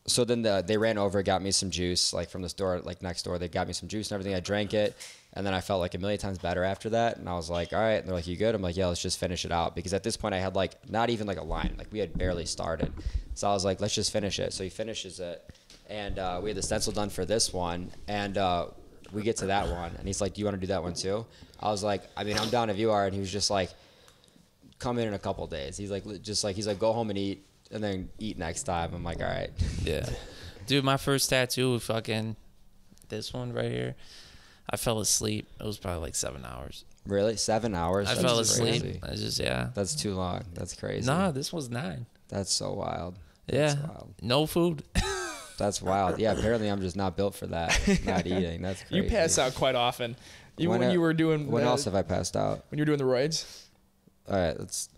so then they ran over, got me some juice, like from the store, like next door. They got me some juice and everything. I drank it, and then I felt like a million times better after that. And I was like, all right. And they're like, you good? I'm like, yeah, let's just finish it out. Because at this point, I had like not even like a line. Like we had barely started. So I was like, let's just finish it. So he finishes it, and we had the stencil done for this one, and we get to that one, and he's like, do you want to do that one too? I was like, I mean, I'm down if you are. And he was just like, come in a couple days. He's like, he's like, go home and eat. And then eat next time. I'm like, all right. Yeah. Dude, my first tattoo, fucking this one right here, I fell asleep. It was probably like 7 hours. Really? 7 hours? I fell asleep. I just, yeah. That's too long. That's crazy. Nah, this was 9. That's so wild. Yeah. That's wild. No food. That's wild. Yeah, apparently I'm just not built for that. Not eating. That's crazy. You pass out quite often. When you were doing... When else have I passed out? When you were doing the roids? All right, let's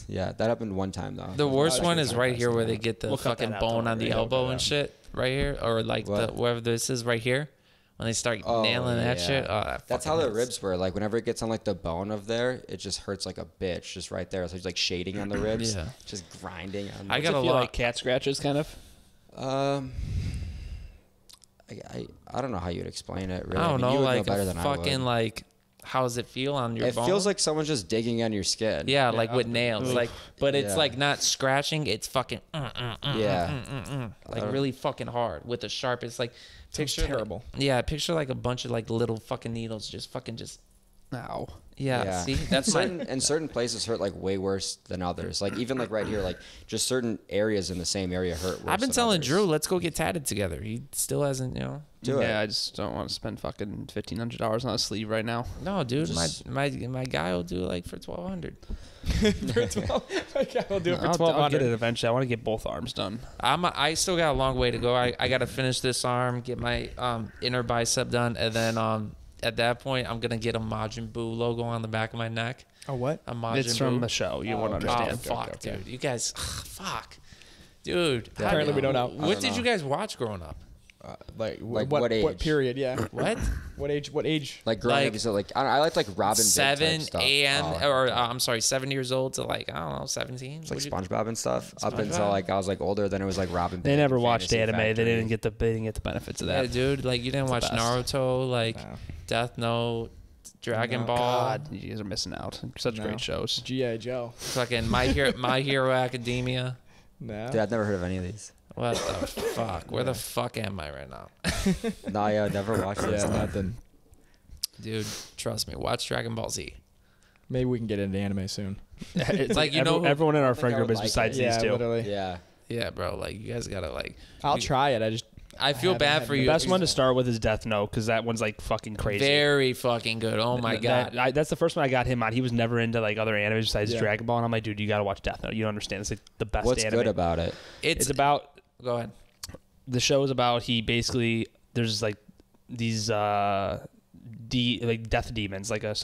yeah, that happened one time though. The worst one is right here where they get the fucking bone on the elbow and shit. Right here, or like wherever this is right here, when they start nailing that shit. Oh, that's how the ribs were. Like whenever it gets on like the bone of there, it just hurts like a bitch, just right there. So it's like shading on the ribs, just grinding. I got a lot like cat scratches, kind of. I don't know how you'd explain it. Really. I don't know, you would like know better a than fucking like how does it feel on your bone? It feels like someone's just digging on your skin. Yeah, like with nails. Oof. Like, but it's Yeah. like not scratching. It's fucking Yeah. like really fucking hard with a sharp. It's like picture terrible. Picture like a bunch of like little fucking needles just Ow. Yeah, see, that's certain places hurt like way worse than others. Like even like right here, like just certain areas in the same area hurt worse. I've been than telling others. Drew, let's go get tatted together. He still hasn't, Do it. Yeah, I just don't want to spend fucking $1,500 on a sleeve right now. No, dude, my guy will do it like for $1,200. I'll do it for I'll get it $1,200. eventually. I want to get both arms done. I still got a long way to go. I got to finish this arm, get my inner bicep done, and then at that point I'm gonna get a Majin Buu logo on the back of my neck. A what? A Majin It's Buu. from the show. You won't understand. Oh fuck, dude! You guys, fuck, dude. Apparently we don't know. What did you guys watch growing up? Like what age? What period? Yeah. What? What age? What age? Like growing Like- up, so like I like Robin. Big 7 type stuff. and or I'm sorry, 7 years old to like I don't know 17. It's like What'd you- SpongeBob and stuff. Up SpongeBob? until like I was like older, then it was like Robin. They Big never and watched Fantasy anime. They Factory. didn't get the benefits of Yeah, that. dude. Like you didn't watch best. Naruto, like No. Death Note, Dragon No. Ball, God, you guys are missing out. Such No. great shows. G.I. Joe. fucking My Hero Academia. No. Dude, I've never heard of any of these. What the fuck? Where the fuck am I right now? No, yeah, never watched this. Yeah, nothing. Dude, trust me. Watch Dragon Ball Z. Maybe we can get into anime soon. It's Like, you know who- everyone in our think friend I group would is like besides it. these Yeah, two. literally. Yeah. Yeah, bro. Like you guys gotta like. I'll try it. I feel haven't bad had for the you. Best one to start with is Death Note because that one's like fucking crazy. Very fucking good. Oh my god. That's the first one I got him on. He was never into like other anime besides Yeah. Dragon Ball, and I'm like, dude, you gotta watch Death Note. You don't understand. It's like the best What's anime. good about it? It's about Go ahead. the show is about he basically there's like these like death demons like a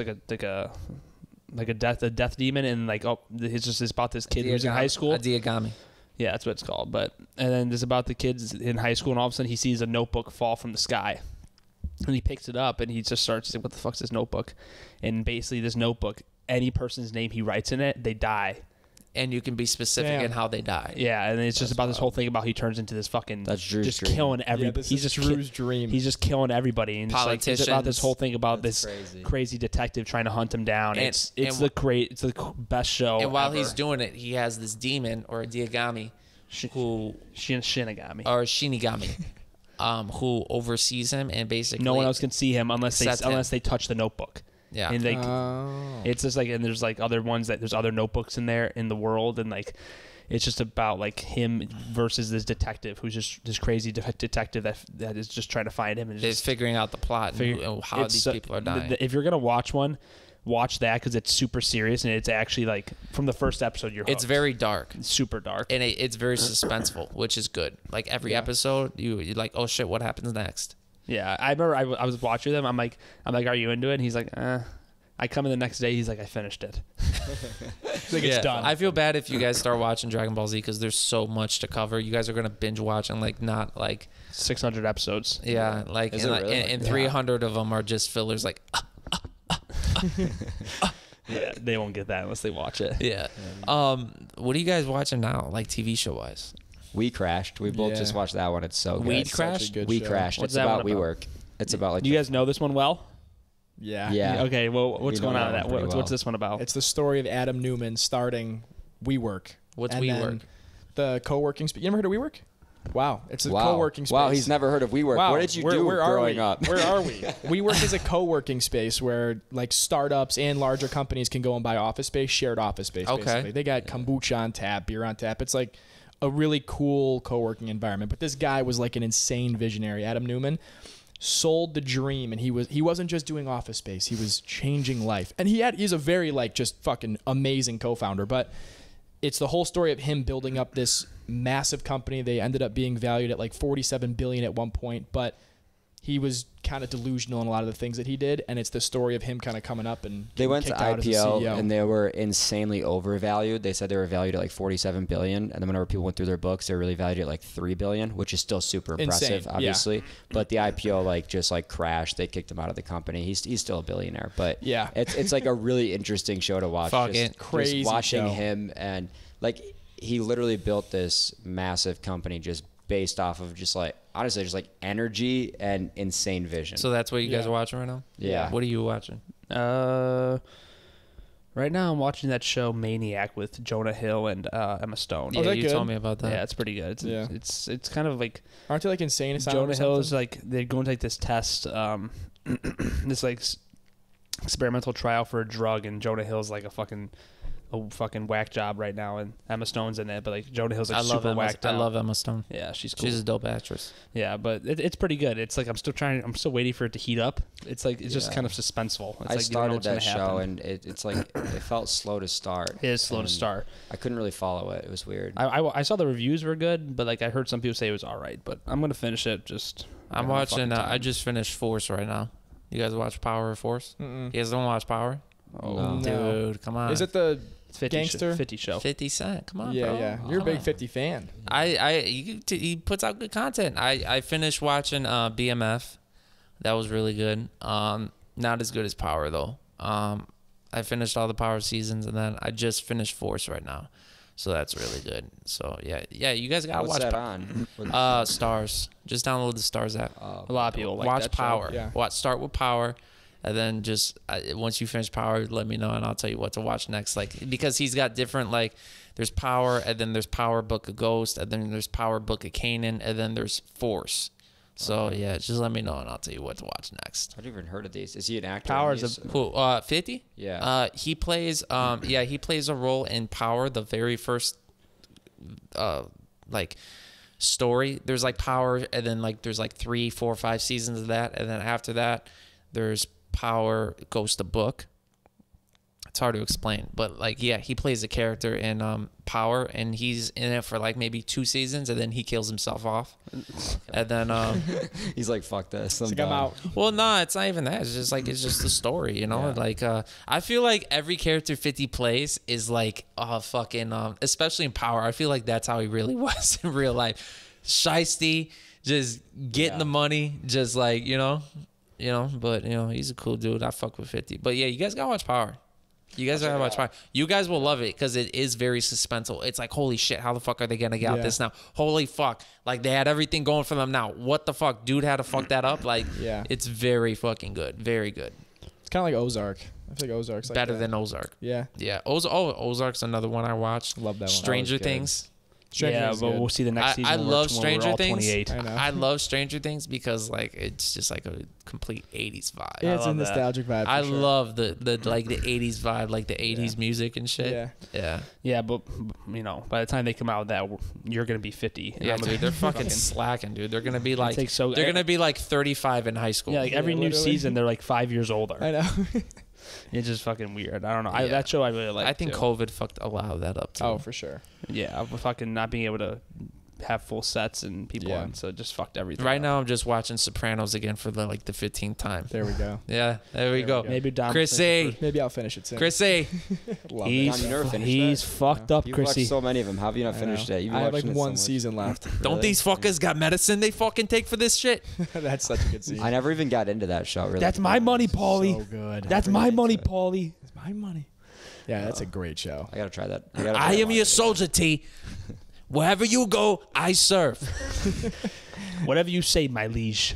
death demon and like it's about this kid who's in high school. A Diagami. Yeah, that's what it's called. But and then it's about the kids in high school, and all of a sudden he sees a notebook fall from the sky, and he picks it up and he just starts to say, "What the fuck's this notebook?" And basically, this notebook, any person's name he writes in it, they die. And you can be specific Damn. in how they die. Yeah, and it's just about this whole thing about he turns into this fucking That's Drew's just dream. killing everybody. this he's is just Drew's dream. He's just killing everybody, and just like, it's about this whole thing about That's this crazy. crazy detective trying to hunt him down. And- it's and the best show. And while ever. he's doing it, he has this demon or a Diagami who Shinigami. or Shinigami, who oversees him and basically No one else can see him unless Sets him. they touch the notebook. Yeah. And they, Oh. it's just like, and there's like other ones that there's other notebooks in there in the world, and like, it's just about like him versus this detective who's just this crazy detective that is just trying to find him and is just figuring out the plot and how these people are dying. If you're gonna watch one, watch that because it's super serious and it's actually like from the first episode you're hooked. It's very dark. It's super dark. And it's very suspenseful, which is good. Like every episode, you're like, oh shit, what happens next? Yeah, I remember I was watching them. I'm like, are you into it? And he's like, I come in the next day. He's like, I finished it. Like it's done. I feel bad if you guys start watching Dragon Ball Z because there's so much to cover. You guys are gonna binge watch and like not like 600 episodes. like Is and, it like, really? and 300 of them are just fillers. Like Yeah, they won't get that unless they watch it. yeah. What are you guys watching now? Like TV show wise? We Crashed. We both Yeah. just watched that one. It's so good. Weed Such a Crashed? good We show. Crashed. What's It's that about one about? WeWork. It's about like Do you guys know this one well? Yeah. Yeah. Okay. Well, what's We know going on that with that? one pretty What's well. this one about? It's the story of Adam Newman starting WeWork. What's And WeWork? then The co-working space. You never heard of WeWork? Wow. It's a Wow. co-working space. Wow, he's never heard of WeWork. Wow. What did you Where do are growing we? up? Where are we? WeWork is a co-working space where like startups and larger companies can go and buy office space, shared office space. Okay. Basically. They got kombucha on tap, beer on tap. It's like a really cool co-working environment. But this guy was like an insane visionary. Adam Newman sold the dream, and he wasn't just doing office space. He was changing life, and he's a very like just fucking amazing co-founder. But it's the whole story of him building up this massive company. They ended up being valued at like $47 billion at one point, but he was kind of delusional in a lot of the things that he did, and it's the story of him kind of coming up and They went to kicked out as a IPO CEO. and they were insanely overvalued. They said they were valued at like $47 billion, and then whenever people went through their books, they were really valued at like $3 billion, which is still super impressive, Insane, yeah. obviously. But the IPO like just like crashed. They kicked him out of the company. He's still a billionaire, but Yeah. it's like a really interesting show to watch. Fuck just, it. Crazy just watching show. him, and like he literally built this massive company just based off of just like honestly just like energy and insane vision. So that's what you guys Yeah. are watching right now? Yeah. What are you watching? Right now I'm watching that show Maniac with Jonah Hill and Emma Stone. Yeah, you told me about that. Yeah, it's pretty good. It's kind of like, aren't they like insane asylum? Jonah Hill is like, they're going to take this test, this like experimental trial for a drug, and Jonah Hill's like a fucking whack job right now, and Emma Stone's in it, but like Jonah Hill's like super whacked out. I love Emma Stone. Yeah, she's cool. She's a dope actress. Yeah, but it's pretty good. It's like I'm still waiting for it to heat up. It's like it's just kind of suspenseful. It's I like started that show and it's like it felt slow to start. It is slow to start. I couldn't really follow it. It was weird. I saw the reviews were good, but like I heard some people say it was all right. But I'm gonna finish it. I'm watching. I just finished Force right now. You guys watch Power or Force? Mm-mm. You guys don't watch Power? Oh, dude, come on. Is it the 50 gangster 50 show? 50 Cent? Come on, yeah, bro. yeah. You're a big 50 fan. He puts out good content. I finished watching BMF. That was really good. Not as good as Power though. I finished all the Power seasons, and then I just finished Force right now. So that's really good. So yeah, you guys gotta What's watch that on? Stars. Just download the Stars app. A lot of people like watch that Power. show. Yeah. Start with Power, and then just once you finish Power, let me know, and I'll tell you what to watch next. Like, because he's got different, like, there's Power, and then there's Power Book of Ghost, and then there's Power Book of Canaan, and then there's Force. So yeah, just let me know, and I'll tell you what to watch next. I've never even heard of these. Is he an actor? Power's Who? 50? Yeah. He plays. He plays a role in Power, the very first, like, story. There's like Power, and then like there's like 3, 4, 5 seasons of that, and then after that, there's Power Ghost the Book. It's hard to explain, but like, yeah, he plays a character in Power, and he's in it for like maybe 2 seasons, and then he kills himself off, and then he's like, fuck this, I'm out. Well, no, it's not even that. It's just the story, you know. Yeah. Like, I feel like every character 50 plays is like fucking especially in Power. I feel like that's how he really was in real life. Shiesty, just getting the money, just like, you know. But he's a cool dude. I fuck with 50. But yeah, you guys gotta watch Power. You guys gotta watch Power. You guys will love it because it is very suspenseful. It's like, holy shit, how the fuck are they gonna get out this now? Holy fuck, like they had everything going for them now. What the fuck, dude had to fuck that up? Like, it's very fucking good, very good. It's kind of like Ozark. I feel like Ozark's like better than Ozark. Yeah. Ozark's another one I watched. Love that one. Stranger Things. But we'll see the next season. I love Stranger Things. 28. I love Stranger Things because like it's just like a complete 80s vibe. Yeah, it's a nostalgic vibe. I love the like the 80s vibe, like the 80s music and shit. Yeah, but by the time they come out with that, you're gonna be 50. Yeah, dude, they're fucking slacking, dude. They're gonna be like they're gonna be like 35 in high school. Yeah, like every new season, they're like 5 years older. I know. It's just fucking weird. I don't know. That show I really like. I think COVID fucked a lot of that up too. Oh, for sure. Yeah, fucking not being able to have full sets and people on, so it just fucked everything. Right now, I'm just watching Sopranos again for the 15th time. There we go. Yeah, there we go. Maybe Dom. Chrissy. Maybe I'll finish it soon. Chrissy. Love he's fucked up, You've Chrissy. watched so many of them. How have you not finished it? I have like one season left. Don't these fuckers got medicine they fucking take for this shit? That's such a good season. I never even got into that show. Really. That's my money, Paulie. So good. That's my money, Paulie. It's my money. Yeah, that's a great show. I gotta try that. I am your soldier, T. Wherever you go, I serve. Whatever you say, my liege.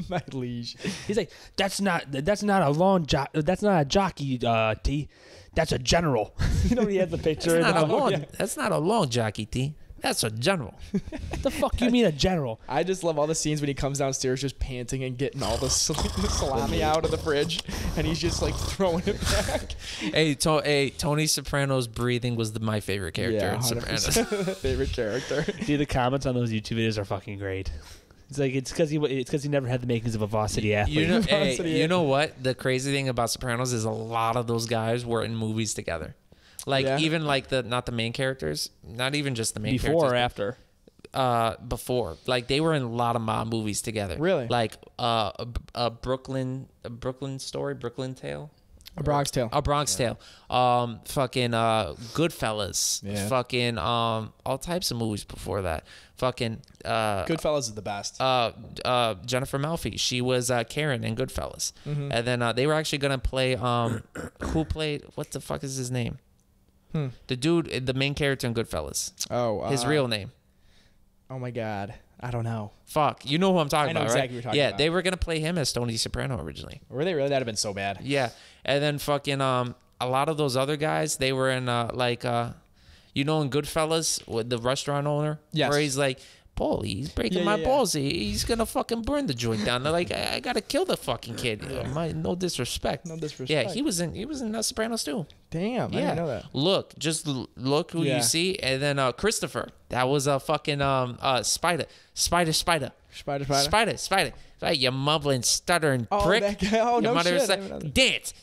My liege. He's like, that's not a jockey, T. That's a general. He has the picture. That's not a long jockey, T. That's a general. What the fuck you mean a general? I just love all the scenes when he comes downstairs just panting and getting all the salami out of the fridge, and he's just like throwing it back. Hey, Tony Soprano's breathing was my favorite character in Sopranos. Favorite character. Dude, the comments on those YouTube videos are fucking great. It's like it's because he never had the makings of a varsity athlete. You know what? The crazy thing about Sopranos is a lot of those guys were in movies together. Like even like not the main characters, not even just the main characters. Before or after? Before. Like they were in a lot of mob movies together. Really? Like a Brooklyn story, Brooklyn Tale. A Bronx Tale. A Bronx Tale. Fucking Goodfellas. Yeah. Fucking all types of movies before that. Fucking Goodfellas is the best. Jennifer Melfi. She was Karen in Goodfellas. Mm-hmm. And then they were actually gonna play who played what the fuck is his name? The dude, the main character in Goodfellas. Oh, his real name. Oh my God. I don't know. Fuck. You know who I'm talking I know about, exactly right? what you're talking yeah, about. they were going to play him as Tony Soprano originally. Were they really? That'd have been so bad. Yeah. And then fucking a lot of those other guys, they were in you know, in Goodfellas with the restaurant owner? Yes. Where he's like, Paul, he's breaking my balls. He's going to fucking burn the joint down. They're like, I got to kill the fucking kid. No disrespect. No disrespect. Yeah, he was in Sopranos too. Damn, I didn't know that. Look who you see. And then Christopher. That was a fucking Spider. Right, you mumbling, stuttering prick. That guy. Oh, Your no mother shit. was like, dance.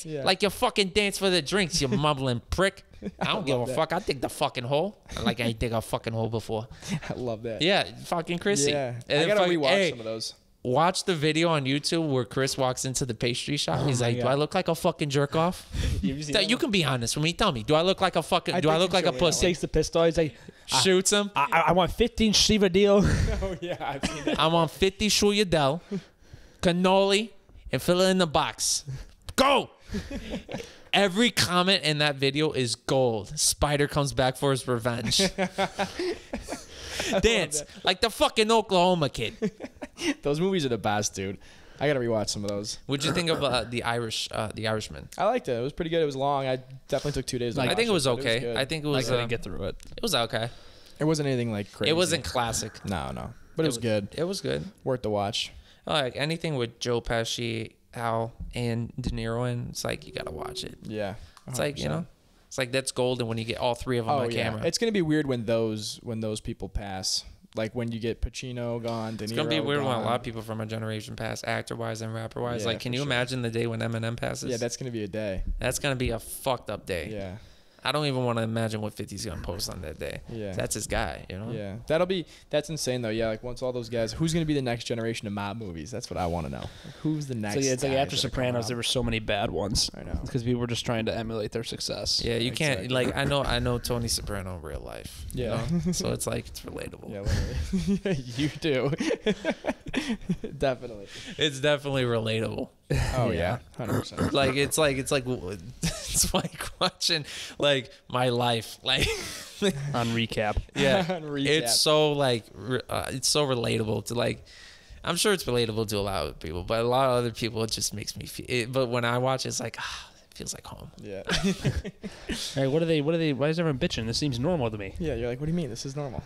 Yeah. Like you fucking dance for the drinks, you mumbling prick. I don't give a fuck. I dig the fucking hole. Like I ain't dig a fucking hole before. I love that. Yeah, fucking Chrissy. Yeah. And I then gotta fucking- rewatch some of those. Watch the video on YouTube where Chris walks into the pastry shop. He's like, God. "Do I look like a fucking jerk off?" You can be honest with me. Tell me, do I look like a fucking? Do I look like a pussy? Takes the pistol. He's like, Shoots him. I want 15 Shiva deal. Oh yeah, I've seen that. I want 50 Shuyadel, cannoli, and fill it in the box. Go! Every comment in that video is gold. Spider comes back for his revenge. Dance like the fucking Oklahoma kid. Those movies are the best, dude. I gotta rewatch some of those. What'd you think of the Irishman? I liked it. It was pretty good. It was long. I definitely took 2 days. To I watch think it was but okay. good. I think it I was. couldn't get through it. It was okay. It wasn't anything like crazy. It wasn't classic. No. But it was good. It was good. Worth the watch. Like anything with Joe Pesci, Al, and De Niro in, it's like you gotta watch it. Yeah. It's like, you know, it's like that's golden when you get all three of them on camera. It's gonna be weird when those people pass. Like when you get Pacino gone, De Niro It's gonna be weird when a gone. lot of people from our generation pass, actor wise and rapper wise. Yeah, Like, can for you sure. imagine the day when Eminem passes? Yeah, that's gonna be a day. That's gonna be a fucked up day. Yeah. I don't even want to imagine what 50's gonna post on that day. Yeah. That's his guy, you know? Yeah, that's insane though. Yeah, like once all those guys, who's gonna be the next generation of mob movies? That's what I want to know. Like, who's the next? So yeah, it's like guys after that are coming Sopranos, up? there were so many bad ones. I know. Because people were just trying to emulate their success. Yeah, you can't Exactly. like I know Tony Soprano in real life. you Yeah. know? So it's like it's relatable. Yeah, literally. You do. Definitely. It's definitely relatable. Oh yeah, 100%. Like it's like watching like my life. Like On recap. yeah, On recap. it's so like it's so relatable to like. I'm sure it's relatable to a lot of people, but a lot of other people it just makes me feel. But when I watch, it's like it feels like home. Yeah. All right, what are they? Why is everyone bitching? This seems normal to me. Yeah, you're like, what do you mean? This is normal.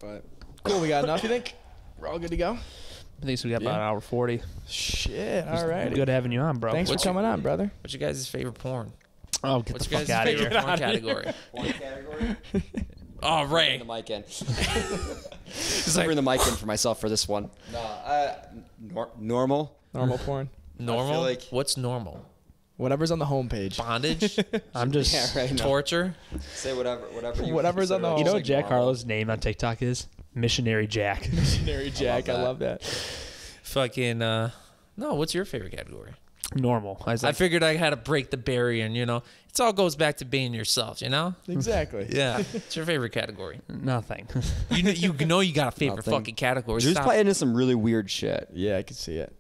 But cool, we got enough. You think we're all good to go? I think so. We got about an hour 40. Shit. All right. Good having you on, bro. Thanks for coming on, brother. What's your guys' favorite porn? Oh, get What's the your fuck guys' out of favorite here. porn category? One category. Oh, Ray. Bring the mic in. Bring the mic in for myself for this one. Normal. Normal porn. Normal. I feel like- What's normal? Whatever's on the homepage. Bondage. I'm just. Yeah, right. No. Torture. Say whatever. Whatever's on the You know what It's Jack like Harlow's name on TikTok is? Missionary Jack. Missionary Jack. I that. love that. Fucking. No. What's your favorite category? Normal. I figured I had to break the barrier, and it all goes back to being yourself. Exactly. Yeah. What's your favorite category? Nothing. You got a favorite Nothing. fucking category. Drew's Stop probably into some really weird shit. Yeah, I can see it.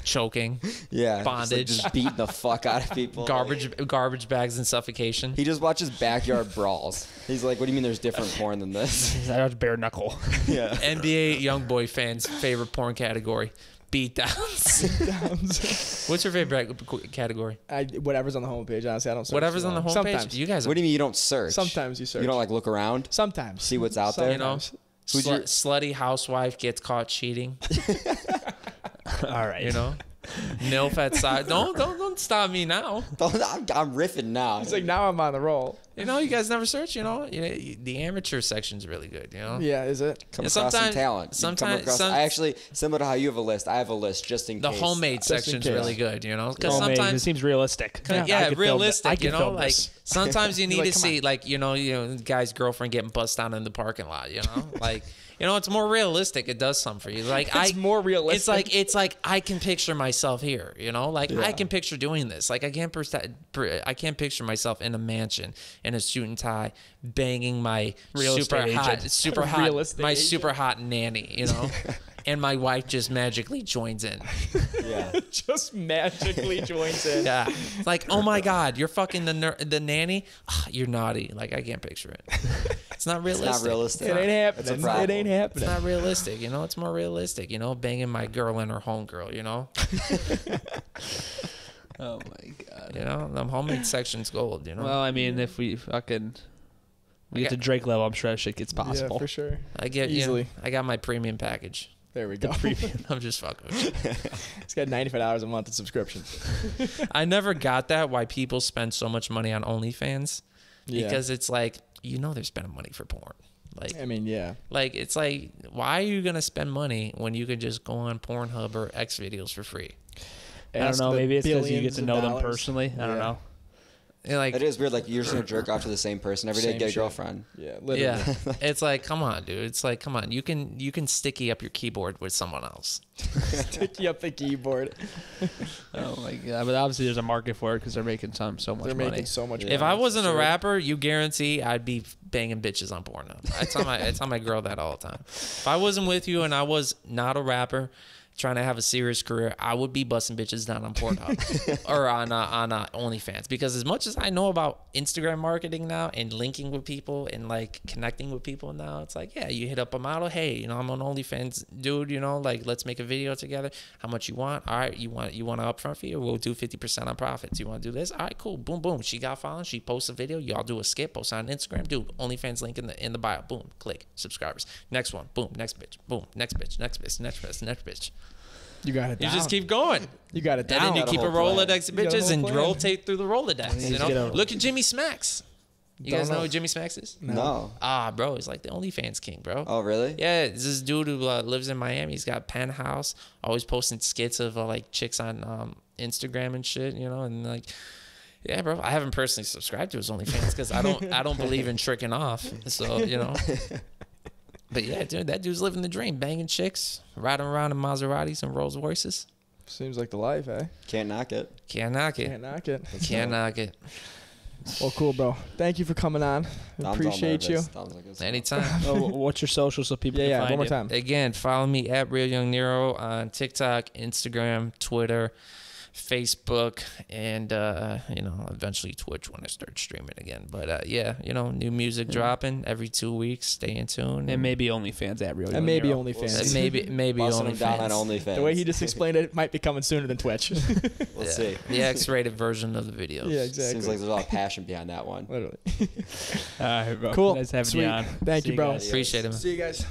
choking, Yeah. Bondage. Just beating the fuck out of people. garbage bags and suffocation. He just watches backyard brawls. He's like, what do you mean there's different porn than this? I watch bare knuckle. Yeah. NBA young boy fans' favorite porn category. Beatdowns. What's your favorite category? Whatever's on the homepage, honestly. I don't search Whatever's too on the long. homepage. Sometimes. You guys are What do you mean you don't search? Sometimes you search. You don't like look around? Sometimes. See what's out there? Sometimes. Who's your- slutty housewife gets caught cheating. All right. Nilf at side. Don't stop me now. I'm riffing now. It's like now I'm on the roll. You guys never search. The amateur section's really good. Yeah, is it? Come Yeah, across some sometimes- talent. You come across- I actually, similar to how you have a list, I have a list just in The case. homemade Just in section's case. really good. Because Homemade, it sometimes. seems realistic. Yeah, I could film realistic. I could film Like this. sometimes you need Like, to come see, like guy's girlfriend getting bussed down in the parking lot. Like it's more realistic. It does something for you. Like It's more realistic. It's like I can picture myself here. Like I can picture doing this. Like I can't picture myself in a mansion in a suit and tie, banging my Real estate agent. super Real hot, estate my agent. super hot nanny. and my wife just magically joins in. Yeah. Just magically joins in. Yeah. It's like, oh my God, you're fucking the nanny? Oh, you're naughty. Like, I can't picture it. It's not realistic. It's not realistic. It ain't happening. It's a problem. It ain't happening. It's not realistic, you know. It's more realistic, you know. Banging my girl and her homegirl, you know. Oh my God. You know, the homemade section's gold, you know. Well, I mean, if we get to Drake level, I'm sure that shit gets possible. Yeah, for sure. I get easily. You know, I got my premium package. There we go. I'm just fucking with you. It's got $95 a month in subscription. I never got that why people spend so much money on OnlyFans. Yeah. Because it's like, you know, they're spending money for porn. Like, I mean, yeah. Like, it's like, why are you going to spend money when you can just go on Pornhub or X videos for free? I don't know. Maybe it's because you get to know them personally. I don't know. Like, it is weird. Like, you're just gonna jerk off to the same person every day, Same get a shit. girlfriend. Yeah, literally. yeah. It's like, come on, dude. It's like, come on. You can sticky up your keyboard with someone else. Sticky up the keyboard. Oh my God! But obviously, there's a market for it because they're making so much They're money. making so much money. If I wasn't a Sure. rapper, you guarantee I'd be banging bitches on Pornhub. I tell my girl that all the time. If I wasn't with you and I was not a rapper, trying to have a serious career, I would be busting bitches down on Pornhub or on OnlyFans. Because as much as I know about Instagram marketing now and linking with people and like connecting with people now, it's like, yeah, you hit up a model. Hey, you know, I'm on OnlyFans, dude. You know, like, let's make a video together. How much you want? All right, you want an upfront fee? We'll do 50% on profits. You want to do this? All right, cool. Boom, boom. She got following. She posts a video. Y'all do a skip. Post on Instagram. Dude, OnlyFans link in the bio. Boom, click subscribers. Next one. Boom, next bitch. Boom, next bitch. Next bitch. Next bitch. Next bitch. You got it down. You just keep going. You got it down. And then you Got a keep a whole plan. Rolodex of You got a bitches whole and plan. rotate through the Rolodex. You know? Look at Jimmy Smacks. You Don't guys know know. who Jimmy Smacks is? No. Ah, bro, he's like the OnlyFans king, bro. Oh, really? Yeah, it's this dude who lives in Miami. He's got a penthouse, always posting skits of like chicks on Instagram and shit, you know, and like, yeah, bro. I haven't personally subscribed to his OnlyFans because I don't believe in tricking off. So, you know. But yeah, dude, that dude's living the dream, banging chicks, riding around in Maseratis and Rolls Royces. Seems like the life, eh? Can't knock it. Can't knock it. Can't knock it. Can't knock it. Well, cool, bro. Thank you for coming on. Dom's all Appreciate you. nervous. Dom's like this. Anytime. Oh, what's your social so people can Yeah, find one more you? time. Again, follow me at Real Young Nero on TikTok, Instagram, Twitter, Facebook, and you know, eventually Twitch when I start streaming again. But yeah, you know, new music dropping every 2 weeks. Stay in tune. And maybe OnlyFans at Real Young And maybe Nero. OnlyFans. And maybe Busting him down on OnlyFans. OnlyFans. The way he just explained it might be coming sooner than Twitch. We'll see. The X-rated version of the videos. Yeah, exactly. Seems like there's a lot of passion behind that one. Literally. All right, bro. Cool. Nice having Sweet. you on. Thank See you, bro. guys. Appreciate it, man. See you guys.